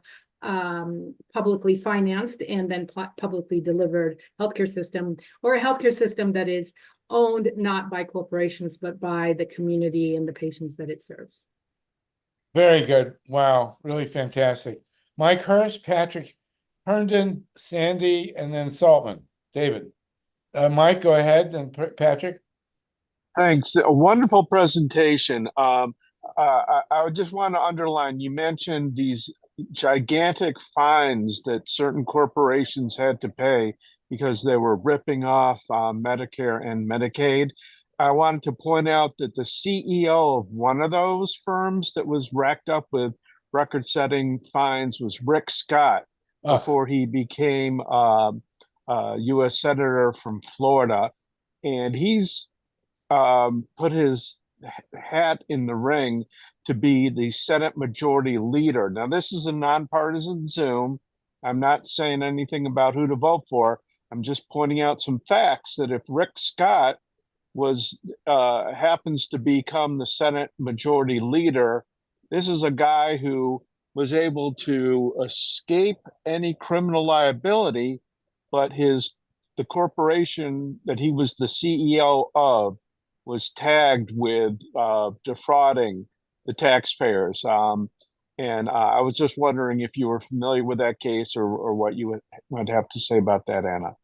Speaker 4: publicly financed and then publicly delivered healthcare system, or a healthcare system that is owned not by corporations but by the community and the patients that it serves.
Speaker 1: Very good. Wow, really fantastic. Mike Hurst, Patrick Herndon, Sandy, and then Saltman. David. Mike, go ahead, and Patrick.
Speaker 10: Thanks. A wonderful presentation. I would just want to underline, you mentioned these gigantic fines that certain corporations had to pay because they were ripping off Medicare and Medicaid. I wanted to point out that the CEO of one of those firms that was racked up with record-setting fines was Rick Scott, before he became a U.S. Senator from Florida. And he's put his hat in the ring to be the Senate Majority Leader. Now, this is a nonpartisan Zoom. I'm not saying anything about who to vote for. I'm just pointing out some facts that if Rick Scott happens to become the Senate Majority Leader, this is a guy who was able to escape any criminal liability, but the corporation that he was the CEO of was tagged with defrauding the taxpayers. And I was just wondering if you were familiar with that case, or what you would have to say about that, Anna.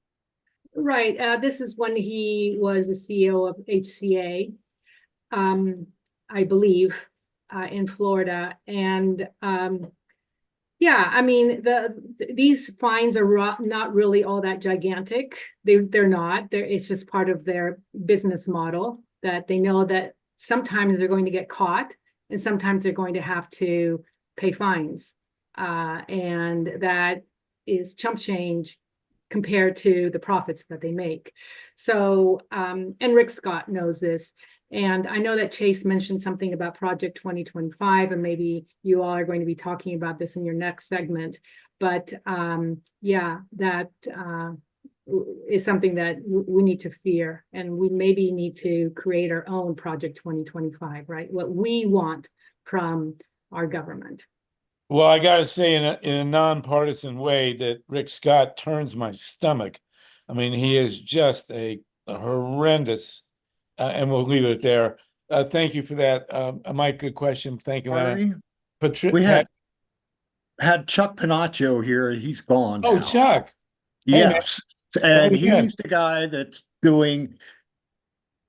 Speaker 4: Right. This is when he was the CEO of HCA, I believe, in Florida. And yeah, I mean, these fines are not really all that gigantic. They're not. It's just part of their business model, that they know that sometimes they're going to get caught and sometimes they're going to have to pay fines. And that is chump change compared to the profits that they make. So, and Rick Scott knows this. And I know that Chase mentioned something about Project 2025, and maybe you all are going to be talking about this in your next segment. But yeah, that is something that we need to fear, and we maybe need to create our own Project 2025, right? What we want from our government.
Speaker 1: Well, I got to say, in a nonpartisan way, that Rick Scott turns my stomach. I mean, he is just a horrendous, and we'll leave it there. Thank you for that, Mike. Good question. Thank you, Anna.
Speaker 11: We had Chuck Panaccio here. He's gone now.
Speaker 1: Chuck.
Speaker 11: Yes, and he's the guy that's doing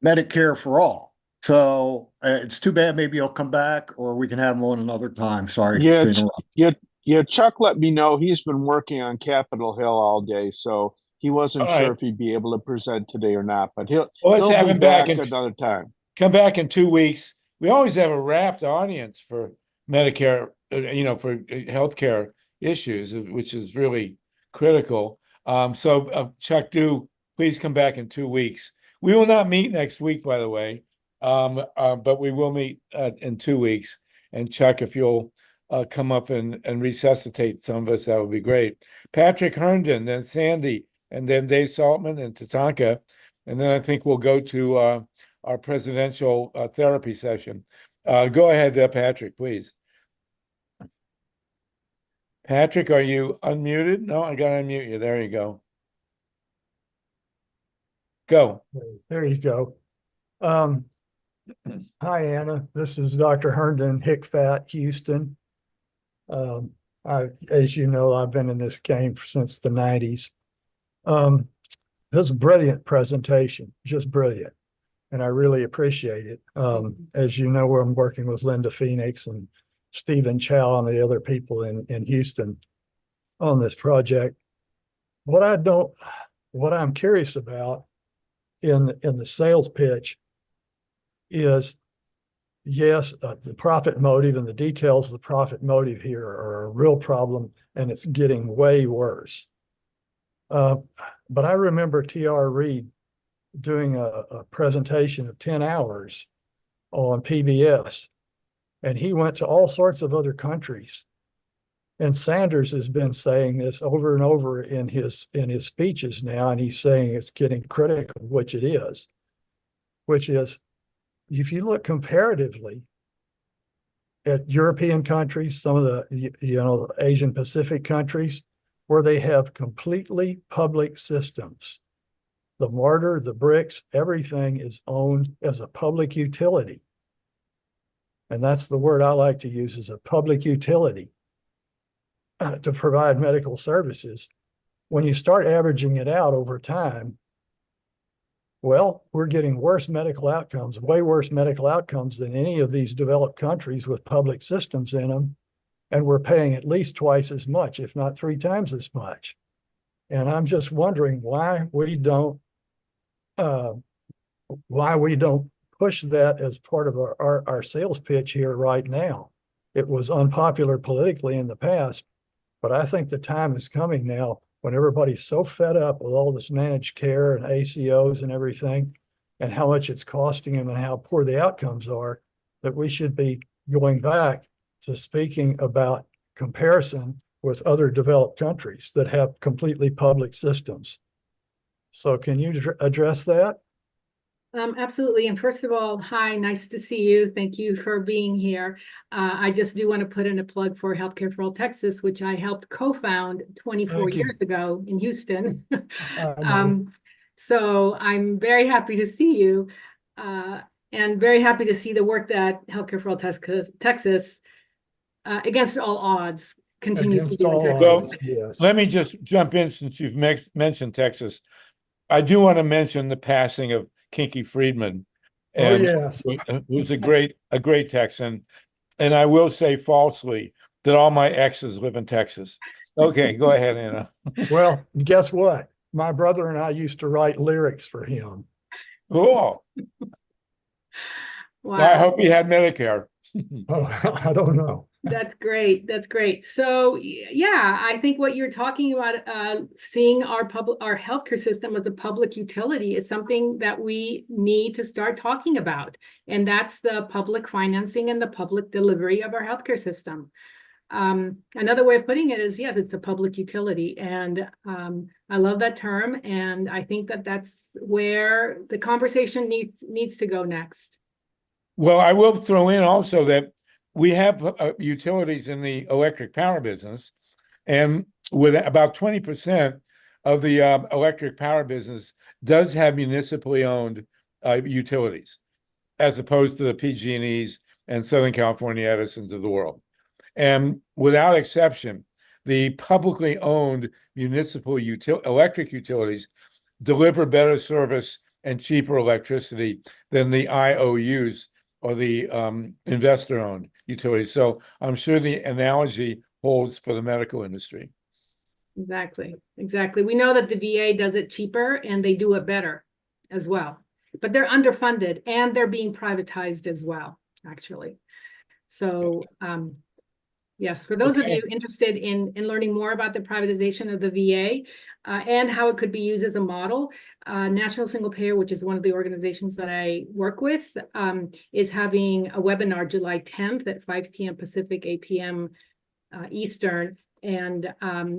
Speaker 11: Medicare for all. So it's too bad. Maybe he'll come back, or we can have him on another time. Sorry to interrupt.
Speaker 10: Yeah. Chuck let me know he's been working on Capitol Hill all day, so he wasn't sure if he'd be able to present today or not. But he'll be back another time.
Speaker 1: Come back in 2 weeks. We always have a rapt audience for Medicare, for healthcare issues, which is really critical. So Chuck, please come back in 2 weeks. We will not meet next week, by the way. But we will meet in 2 weeks. And Chuck, if you'll come up and resuscitate some of us, that would be great. Patrick Herndon, then Sandy, and then Dave Saltman and Tatanka. And then I think we'll go to our presidential therapy session. Go ahead, Patrick, please. Patrick, are you unmuted? No, I got to unmute you. There you go. Go.
Speaker 12: There you go. Hi, Anna. This is Dr. Herndon, HICFAT, Houston. As you know, I've been in this game since the 90s. It was a brilliant presentation, just brilliant. And I really appreciate it. As you know, I'm working with Linda Phoenix and Stephen Chow and the other people in Houston on this project. What I'm curious about in the sales pitch is, yes, the profit motive and the details of the profit motive here are a real problem, and it's getting way worse. But I remember T.R. Reid doing a presentation of 10 hours on PBS, and he went to all sorts of other countries. And Sanders has been saying this over and over in his speeches now, and he's saying it's getting critical, which it is, which is, if you look comparatively at European countries, some of the Asian Pacific countries, where they have completely public systems, the mortar, the bricks, everything is owned as a public utility. And that's the word I like to use, is a public utility to provide medical services. When you start averaging it out over time, well, we're getting worse medical outcomes, way worse medical outcomes than any of these developed countries with public systems in them. And we're paying at least twice as much, if not 3 times as much. And I'm just wondering why we don't push that as part of our sales pitch here right now. It was unpopular politically in the past, but I think the time is coming now when everybody's so fed up with all this managed care and ACOs and everything, and how much it's costing them and how poor the outcomes are, that we should be going back to speaking about comparison with other developed countries that have completely public systems. So can you address that?
Speaker 4: Absolutely. And first of all, hi, nice to see you. Thank you for being here. I just do want to put in a plug for Healthcare for All Texas, which I helped co-found 24 years ago in Houston. So I'm very happy to see you and very happy to see the work that Healthcare for All Texas, against all odds, continues to do in Texas.
Speaker 1: Well, yes. Let me just jump in since you've mentioned Texas. I do want to mention the passing of Kinky Friedman, and who's a great Texan. And I will say falsely that all my exes live in Texas. Okay, go ahead, Anna.
Speaker 12: Well, guess what? My brother and I used to write lyrics for him.
Speaker 1: Cool.
Speaker 4: Wow.
Speaker 1: I hope he had Medicare.
Speaker 12: Oh, I don't know.
Speaker 4: That's great. That's great. So yeah, I think what you're talking about, seeing our healthcare system as a public utility is something that we need to start talking about. And that's the public financing and the public delivery of our healthcare system. Another way of putting it is, yes, it's a public utility. And I love that term. And I think that that's where the conversation needs to go next.
Speaker 1: Well, I will throw in also that we have utilities in the electric power business, and with about 20% of the electric power business does have municipally owned utilities, as opposed to the PG&Es and Southern California Edisons of the world. And without exception, the publicly owned municipal electric utilities deliver better service and cheaper electricity than the IOUs or the investor-owned utilities. So I'm sure the analogy holds for the medical industry.
Speaker 4: Exactly. We know that the VA does it cheaper and they do it better as well. But they're underfunded and they're being privatized as well, actually. So yes, for those of you interested in learning more about the privatization of the VA, and how it could be used as a model. National Single Payer, which is one of the organizations that I work with, is having a webinar July 10th at 5 p.m. Pacific, 8 p.m. Eastern. And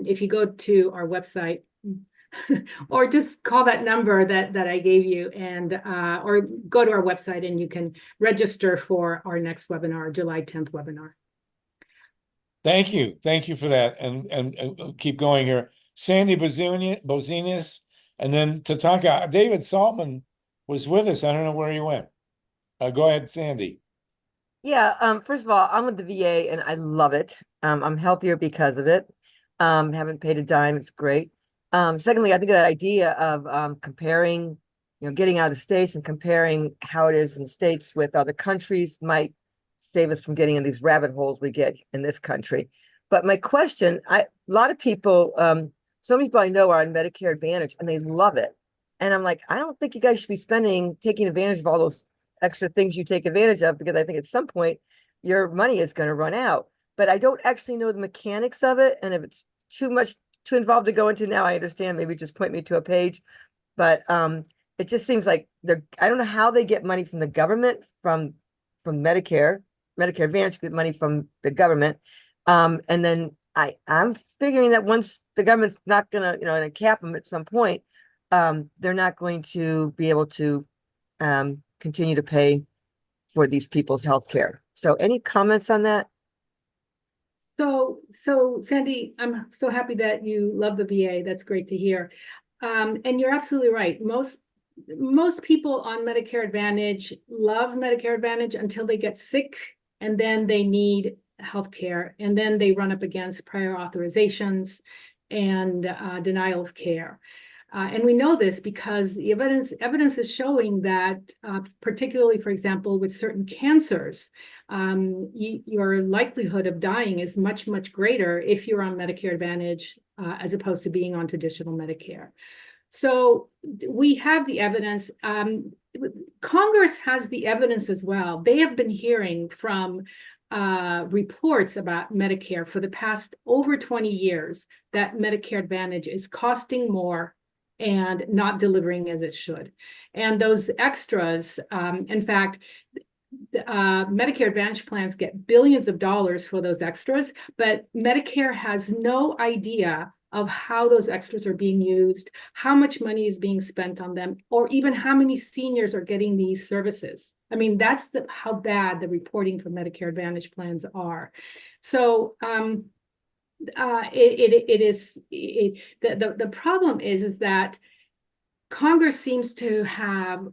Speaker 4: if you go to our website, or just call that number that I gave you, and or go to our website and you can register for our next webinar, July 10th webinar.
Speaker 1: Thank you for that, and keep going here. Sandy Bozenius, and then TATANKA. David Saltman was with us. I don't know where he went. Go ahead, Sandy.
Speaker 13: Yeah, first of all, I'm with the VA and I love it. I'm healthier because of it. Haven't paid a dime. It's great. Secondly, I think that idea of comparing, getting out of the States and comparing how it is in the States with other countries might save us from getting in these rabbit holes we get in this country. But my question, a lot of people, so many people I know are on Medicare Advantage and they love it. And I'm like, I don't think you guys should be taking advantage of all those extra things you take advantage of, because I think at some point your money is going to run out. But I don't actually know the mechanics of it. And if it's too involved to go into now, I understand, maybe just point me to a page. But it just seems like I don't know how they get money from the government, from Medicare Advantage, get money from the government. And then I'm figuring that once the government's not gonna cap them at some point, they're not going to be able to continue to pay for these people's health care. So any comments on that?
Speaker 4: So Sandy, I'm so happy that you love the VA. That's great to hear. And you're absolutely right. Most people on Medicare Advantage love Medicare Advantage until they get sick, and then they need health care, and then they run up against prior authorizations and denial of care. And we know this because the evidence is showing that, particularly, for example, with certain cancers, your likelihood of dying is much, much greater if you're on Medicare Advantage as opposed to being on traditional Medicare. So we have the evidence. Congress has the evidence as well. They have been hearing from reports about Medicare for the past over 20 years that Medicare Advantage is costing more and not delivering as it should. And those extras, in fact, Medicare Advantage plans get billions of dollars for those extras, but Medicare has no idea of how those extras are being used, how much money is being spent on them, or even how many seniors are getting these services. I mean, that's how bad the reporting for Medicare Advantage plans are. So the problem is that Congress seems to have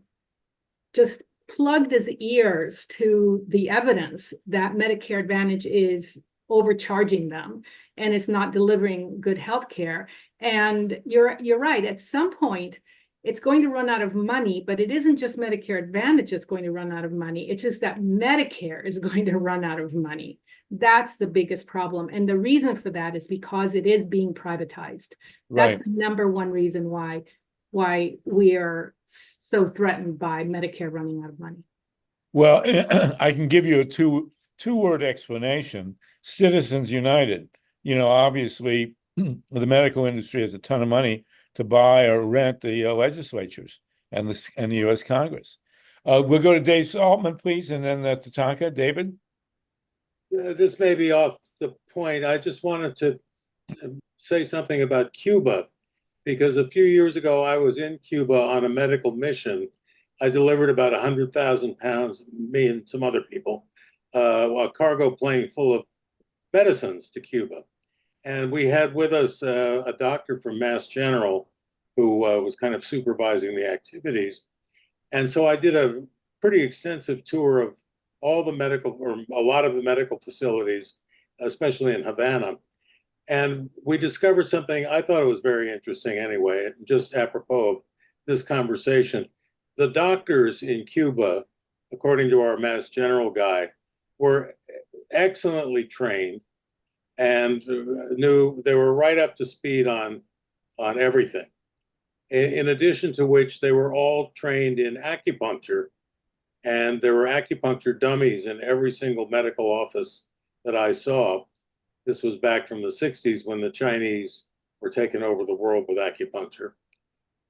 Speaker 4: just plugged its ears to the evidence that Medicare Advantage is overcharging them and it's not delivering good health care. And you're right, at some point it's going to run out of money, but it isn't just Medicare Advantage that's going to run out of money. It's just that Medicare is going to run out of money. That's the biggest problem. And the reason for that is because it is being privatized. That's the number one reason why we are so threatened by Medicare running out of money.
Speaker 1: Well, I can give you a two-word explanation. Citizens United. Obviously, the medical industry has a ton of money to buy or rent the legislatures and the U.S. Congress. We'll go to Dave Saltman, please, and then TATANKA. David?
Speaker 14: This may be off the point. I just wanted to say something about Cuba, because a few years ago I was in Cuba on a medical mission. I delivered about 100,000 pounds, me and some other people, a cargo plane full of medicines to Cuba. And we had with us a doctor from Mass General who was kind of supervising the activities. And so I did a pretty extensive tour of all the medical, or a lot of the medical facilities, especially in Havana. And we discovered something, I thought it was very interesting anyway, just apropos of this conversation. The doctors in Cuba, according to our Mass General guy, were excellently trained and knew they were right up to speed on everything. In addition to which, they were all trained in acupuncture, and there were acupuncture dummies in every single medical office that I saw. This was back from the 60s when the Chinese were taking over the world with acupuncture.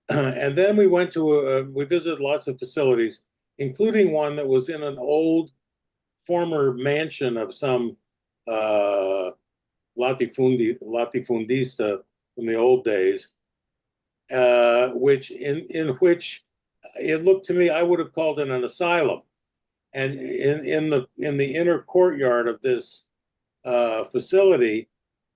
Speaker 14: And then we went to, we visited lots of facilities, including one that was in an old former mansion of some latifundista from the old days, which in which it looked to me, I would have called it an asylum. And in the inner courtyard of this facility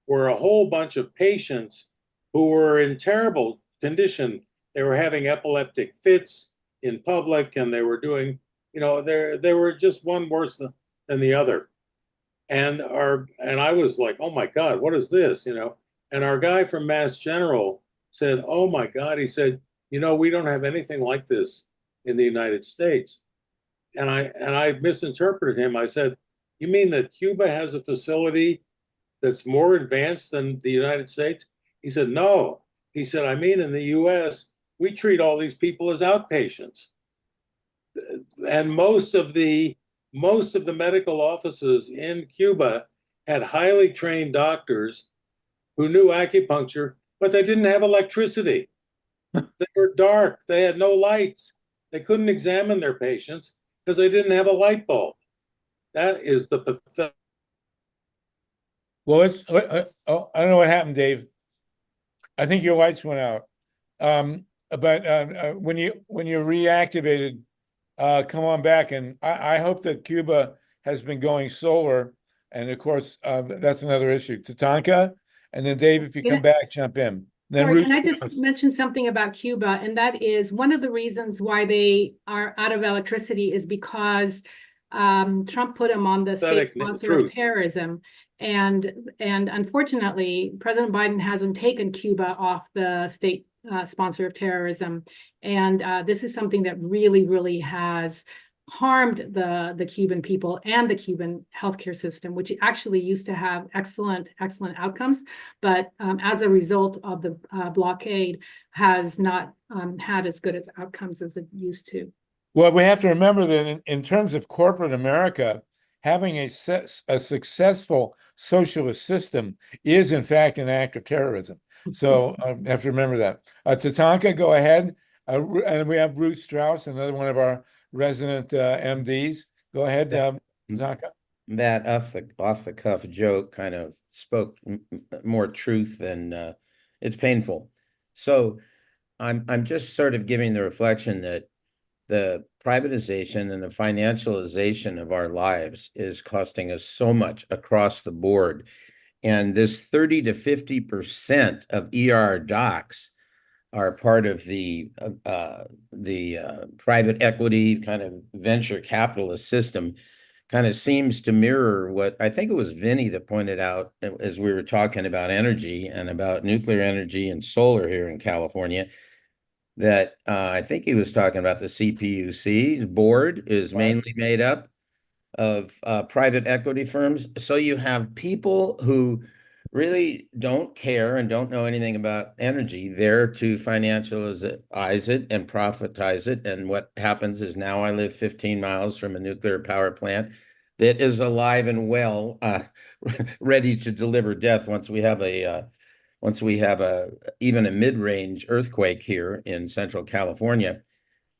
Speaker 14: were a whole bunch of patients who were in terrible condition. They were having epileptic fits in public, and they were doing, they were just one worse than the other. And I was like, oh my God, what is this? And our guy from Mass General said, oh my God, he said, we don't have anything like this in the United States. And I misinterpreted him. I said, you mean that Cuba has a facility that's more advanced than the United States? He said, no. He said, I mean, in the US, we treat all these people as outpatients. And most of the medical offices in Cuba had highly trained doctors who knew acupuncture, but they didn't have electricity. They were dark. They had no lights. They couldn't examine their patients because they didn't have a light bulb. That is the pathetic.
Speaker 1: Well, I don't know what happened, Dave. I think your lights went out. But when you reactivated, come on back. And I hope that Cuba has been going solar. And of course, that's another issue. TATANKA, and then Dave, if you come back, jump in. Then
Speaker 4: Sorry,
Speaker 1: Ruth,
Speaker 4: can I just mention something about Cuba? And that is one of the reasons why they are out of electricity is because Trump put them on the state sponsor of terrorism. And unfortunately, President Biden hasn't taken Cuba off the state sponsor of terrorism. And this is something that really, really has harmed the Cuban people and the Cuban healthcare system, which actually used to have excellent outcomes, but as a result of the blockade, has not had as good as outcomes as it used to.
Speaker 1: Well, we have to remember that in terms of corporate America, having a successful socialist system is, in fact, an act of terrorism. So I have to remember that. TATANKA, go ahead. And we have Ruth Strauss, another one of our resident MDs. Go ahead, TATANKA.
Speaker 2: That off the cuff joke kind of spoke more truth than it's painful. So I'm just sort of giving the reflection that the privatization and the financialization of our lives is costing us so much across the board. And this 30 to 50% of ER docs are part of the private equity kind of venture capitalist system. Kind of seems to mirror what I think it was Vinnie that pointed out as we were talking about energy and about nuclear energy and solar here in California, that I think he was talking about the CPUC board is mainly made up of private equity firms. So you have people who really don't care and don't know anything about energy there to financialize it and profitize it. And what happens is now I live 15 miles from a nuclear power plant that is alive and well, ready to deliver death once we have even a mid-range earthquake here in Central California.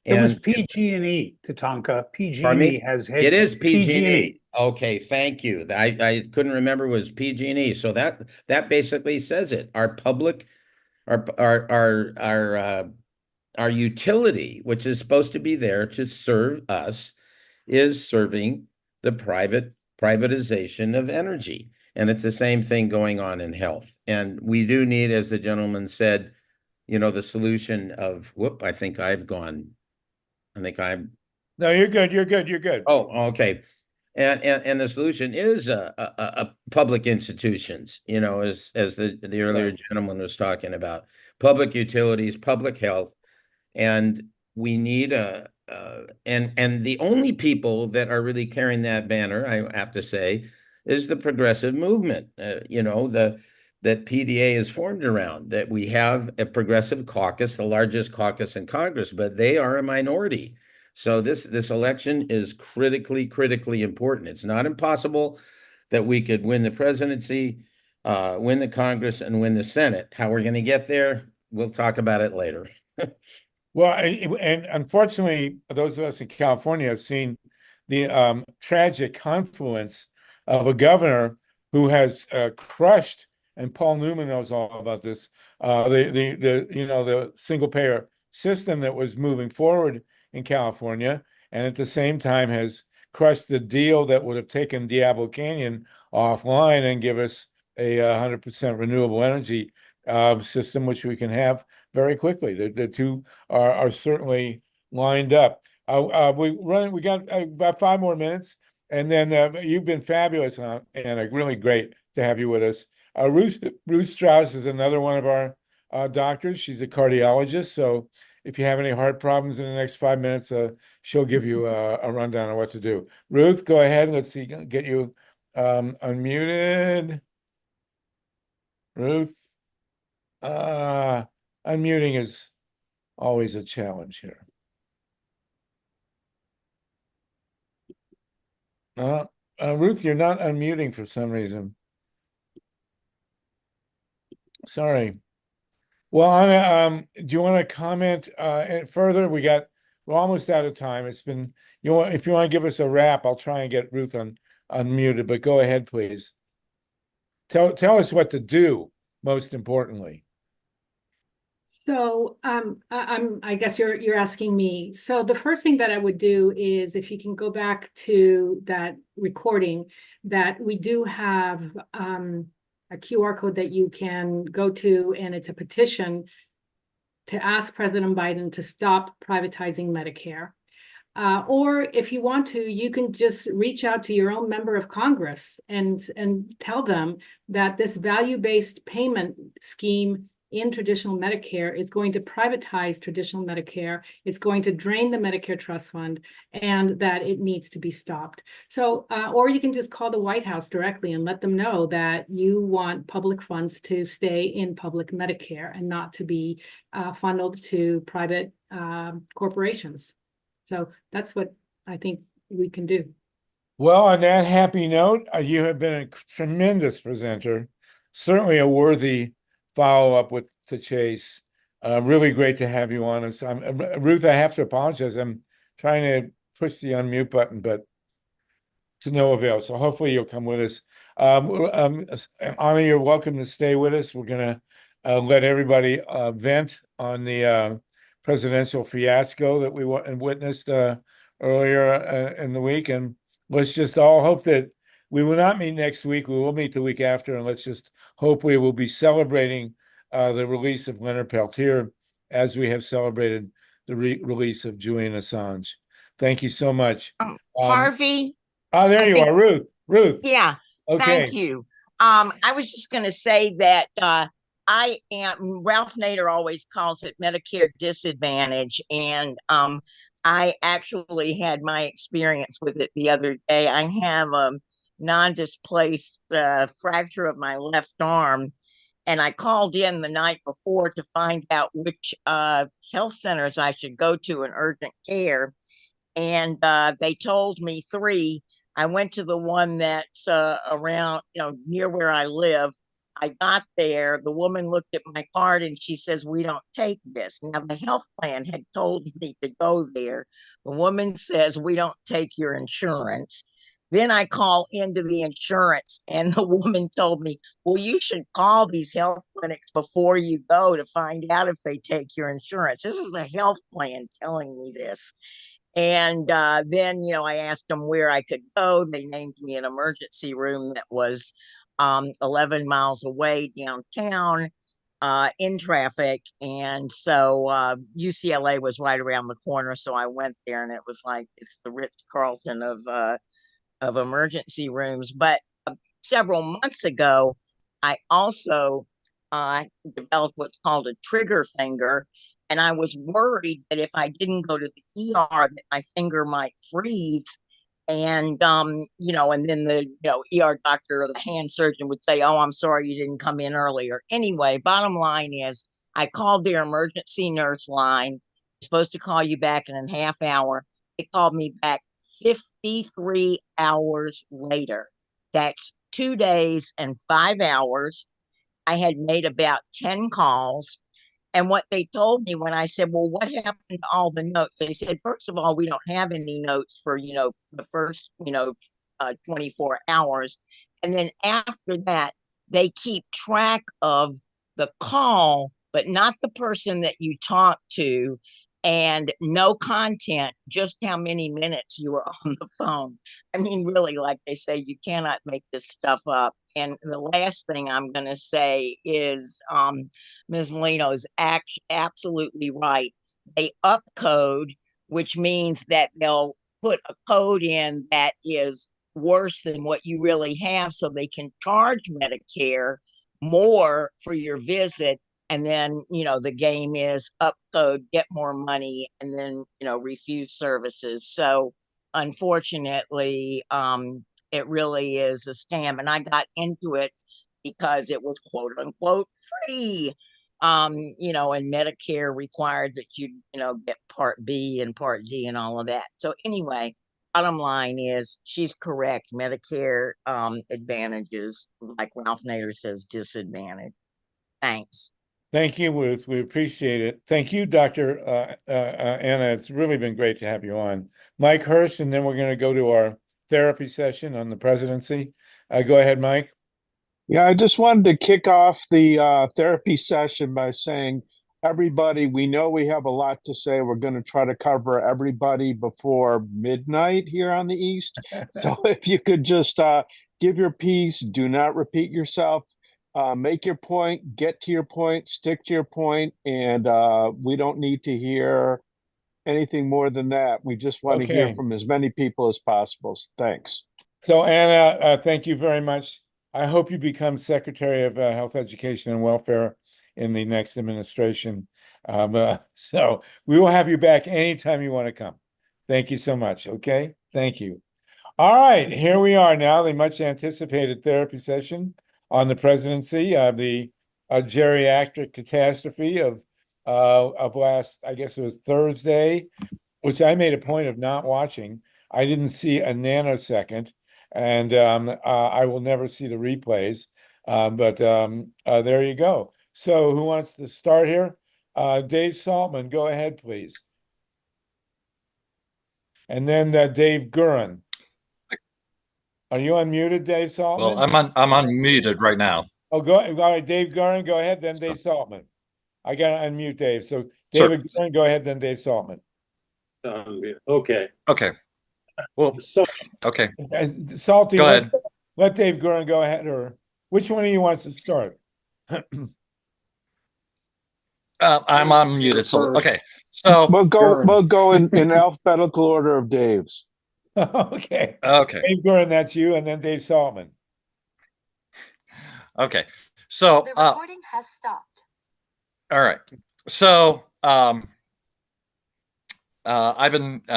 Speaker 5: It was PG&E, TATANKA. PG&E has had.
Speaker 2: It is PG&E. Okay, thank you. I couldn't remember it was PG&E. So that basically says it. Our public, our utility, which is supposed to be there to serve us, is serving the privatization of energy. And it's the same thing going on in health. And we do need, as the gentleman said, the solution of, I think I'm
Speaker 1: No, you're good. You're good.
Speaker 2: Oh, okay. And the solution is a public institutions, as the earlier gentleman was talking about, public utilities, public health, and we need and the only people that are really carrying that banner, I have to say, is the progressive movement. That PDA is formed around, that we have a progressive caucus, the largest caucus in Congress, but they are a minority. So this election is critically important. It's not impossible that we could win the presidency, win the Congress and win the Senate. How we're going to get there, we'll talk about it later.
Speaker 1: Well, and unfortunately, those of us in California have seen the tragic confluence of a governor who has crushed, and Paul Newman knows all about this, the single payer system that was moving forward in California, and at the same time has crushed the deal that would have taken Diablo Canyon offline and give us a 100% renewable energy system, which we can have very quickly. The two are certainly lined up. We got about 5 more minutes, and then you've been fabulous, Anna. Really great to have you with us. Ruth Strauss is another one of our doctors. She's a cardiologist, so if you have any heart problems in the next 5 minutes, she'll give you a rundown of what to do. Ruth, go ahead. Let's see, get you unmuted. Ruth, unmuting is always a challenge here. Ruth, you're not unmuting for some reason. Sorry. Well, Anna, do you want to comment further? We're almost out of time. If you want to give us a wrap, I'll try and get Ruth unmuted, but go ahead, please. Tell us what to do, most importantly.
Speaker 4: So I guess you're asking me. So the first thing that I would do is, if you can go back to that recording, that we do have a QR code that you can go to, and it's a petition to ask President Biden to stop privatizing Medicare. Or if you want to, you can just reach out to your own member of Congress and tell them that this value-based payment scheme in traditional Medicare is going to privatize traditional Medicare. It's going to drain the Medicare trust fund, and that it needs to be stopped. So, or you can just call the White House directly and let them know that you want public funds to stay in public Medicare and not to be funneled to private corporations. So that's what I think we can do.
Speaker 1: Well, on that happy note, you have been a tremendous presenter, certainly a worthy follow-up to Chase. Really great to have you on us. Ruth, I have to apologize. I'm trying to push the unmute button, but to no avail. So hopefully you'll come with us. Anna, you're welcome to stay with us. We're going to let everybody vent on the presidential fiasco that we witnessed earlier in the week. And let's just all hope that we will not meet next week. We will meet the week after, and let's just hope we will be celebrating the release of Leonard Peltier as we have celebrated the release of Julian Assange. Thank you so much.
Speaker 15: Harvey.
Speaker 1: There you are, Ruth. Ruth.
Speaker 15: Yeah.
Speaker 1: Okay.
Speaker 15: Thank you. I was just going to say that Ralph Nader always calls it Medicare disadvantage. And I actually had my experience with it the other day. I have a non-displaced fracture of my left arm, and I called in the night before to find out which health centers I should go to in urgent care. And they told me 3. I went to the one that's around, near where I live. I got there, the woman looked at my card and she says, "We don't take this." Now, the health plan had told me to go there. The woman says, "We don't take your insurance." Then I call into the insurance, and the woman told me, "Well, you should call these health clinics before you go to find out if they take your insurance." This is the health plan telling me this. And then, I asked them where I could go. They named me an emergency room that was 11 miles away downtown in traffic. And so UCLA was right around the corner. So I went there, and it was like, it's the Ritz-Carlton of emergency rooms. But several months ago, I also developed what's called a trigger finger. And I was worried that if I didn't go to the ER, that my finger might freeze. And, and then the, ER doctor or the hand surgeon would say, "Oh, I'm sorry you didn't come in earlier." Anyway, bottom line is I called their emergency nurse line. They're supposed to call you back in a half hour. They called me back 53 hours later. That's 2 days and 5 hours. I had made about 10 calls. And what they told me when I said, well, what happened to all the notes? They said, first of all, we don't have any notes for, the first, 24 hours. And then after that, they keep track of the call, but not the person that you talked to, and no content, just how many minutes you were on the phone. I mean, really, like they say, you cannot make this stuff up. And the last thing I'm going to say is Ms. Malinow is absolutely right. They upcode, which means that they'll put a code in that is worse than what you really have, so they can charge Medicare more for your visit. And then, the game is upcode, get more money, and then, refuse services. So unfortunately, it really is a scam. And I got into it because it was quote unquote free. And Medicare required that you, get Part B and Part D and all of that. So anyway, bottom line is she's correct. Medicare advantages, like Ralph Nader says, disadvantage. Thanks.
Speaker 1: Thank you, Ruth. We appreciate it. Thank you, Dr. Anna. It's really been great to have you on. Mike Hirsch, and then we're going to go to our therapy session on the presidency. Go ahead, Mike.
Speaker 10: Yeah, I just wanted to kick off the therapy session by saying, everybody, we know we have a lot to say. We're going to try to cover everybody before midnight here on the East. So if you could just give your piece, do not repeat yourself. Make your point, get to your point, stick to your point, and we don't need to hear anything more than that. We just want to hear from as many people as possible. Thanks.
Speaker 1: So Anna, thank you very much. I hope you become Secretary of Health, Education, and Welfare in the next administration. So we will have you back anytime you want to come. Thank you so much. Okay, thank you. All right, here we are now, the much anticipated therapy session on the presidency, the geriatric catastrophe of last, I guess it was Thursday, which I made a point of not watching. I didn't see a nanosecond, and I will never see the replays. But there you go. So who wants to start here? Dave Saltman, go ahead, please. And then Dave Gurin. Are you unmuted, Dave Saltman?
Speaker 16: Well, I'm unmuted right now.
Speaker 1: Oh, all right, Dave Gurin, go ahead, then Dave Saltman. I gotta unmute Dave. So David Gurin, go ahead, then Dave Saltman.
Speaker 14: Okay.
Speaker 16: Okay. Well, okay.
Speaker 1: Salty,
Speaker 16: go ahead.
Speaker 1: Let Dave Gurin go ahead, or which one of you wants to start?
Speaker 16: I'm unmuted. So okay. So
Speaker 10: we'll go in alphabetical order of Dave's.
Speaker 1: Okay.
Speaker 16: Okay.
Speaker 1: Dave Gurin, that's you, and then Dave Saltman.
Speaker 16: Okay. So
Speaker 17: the recording has stopped.
Speaker 16: All right. So I've been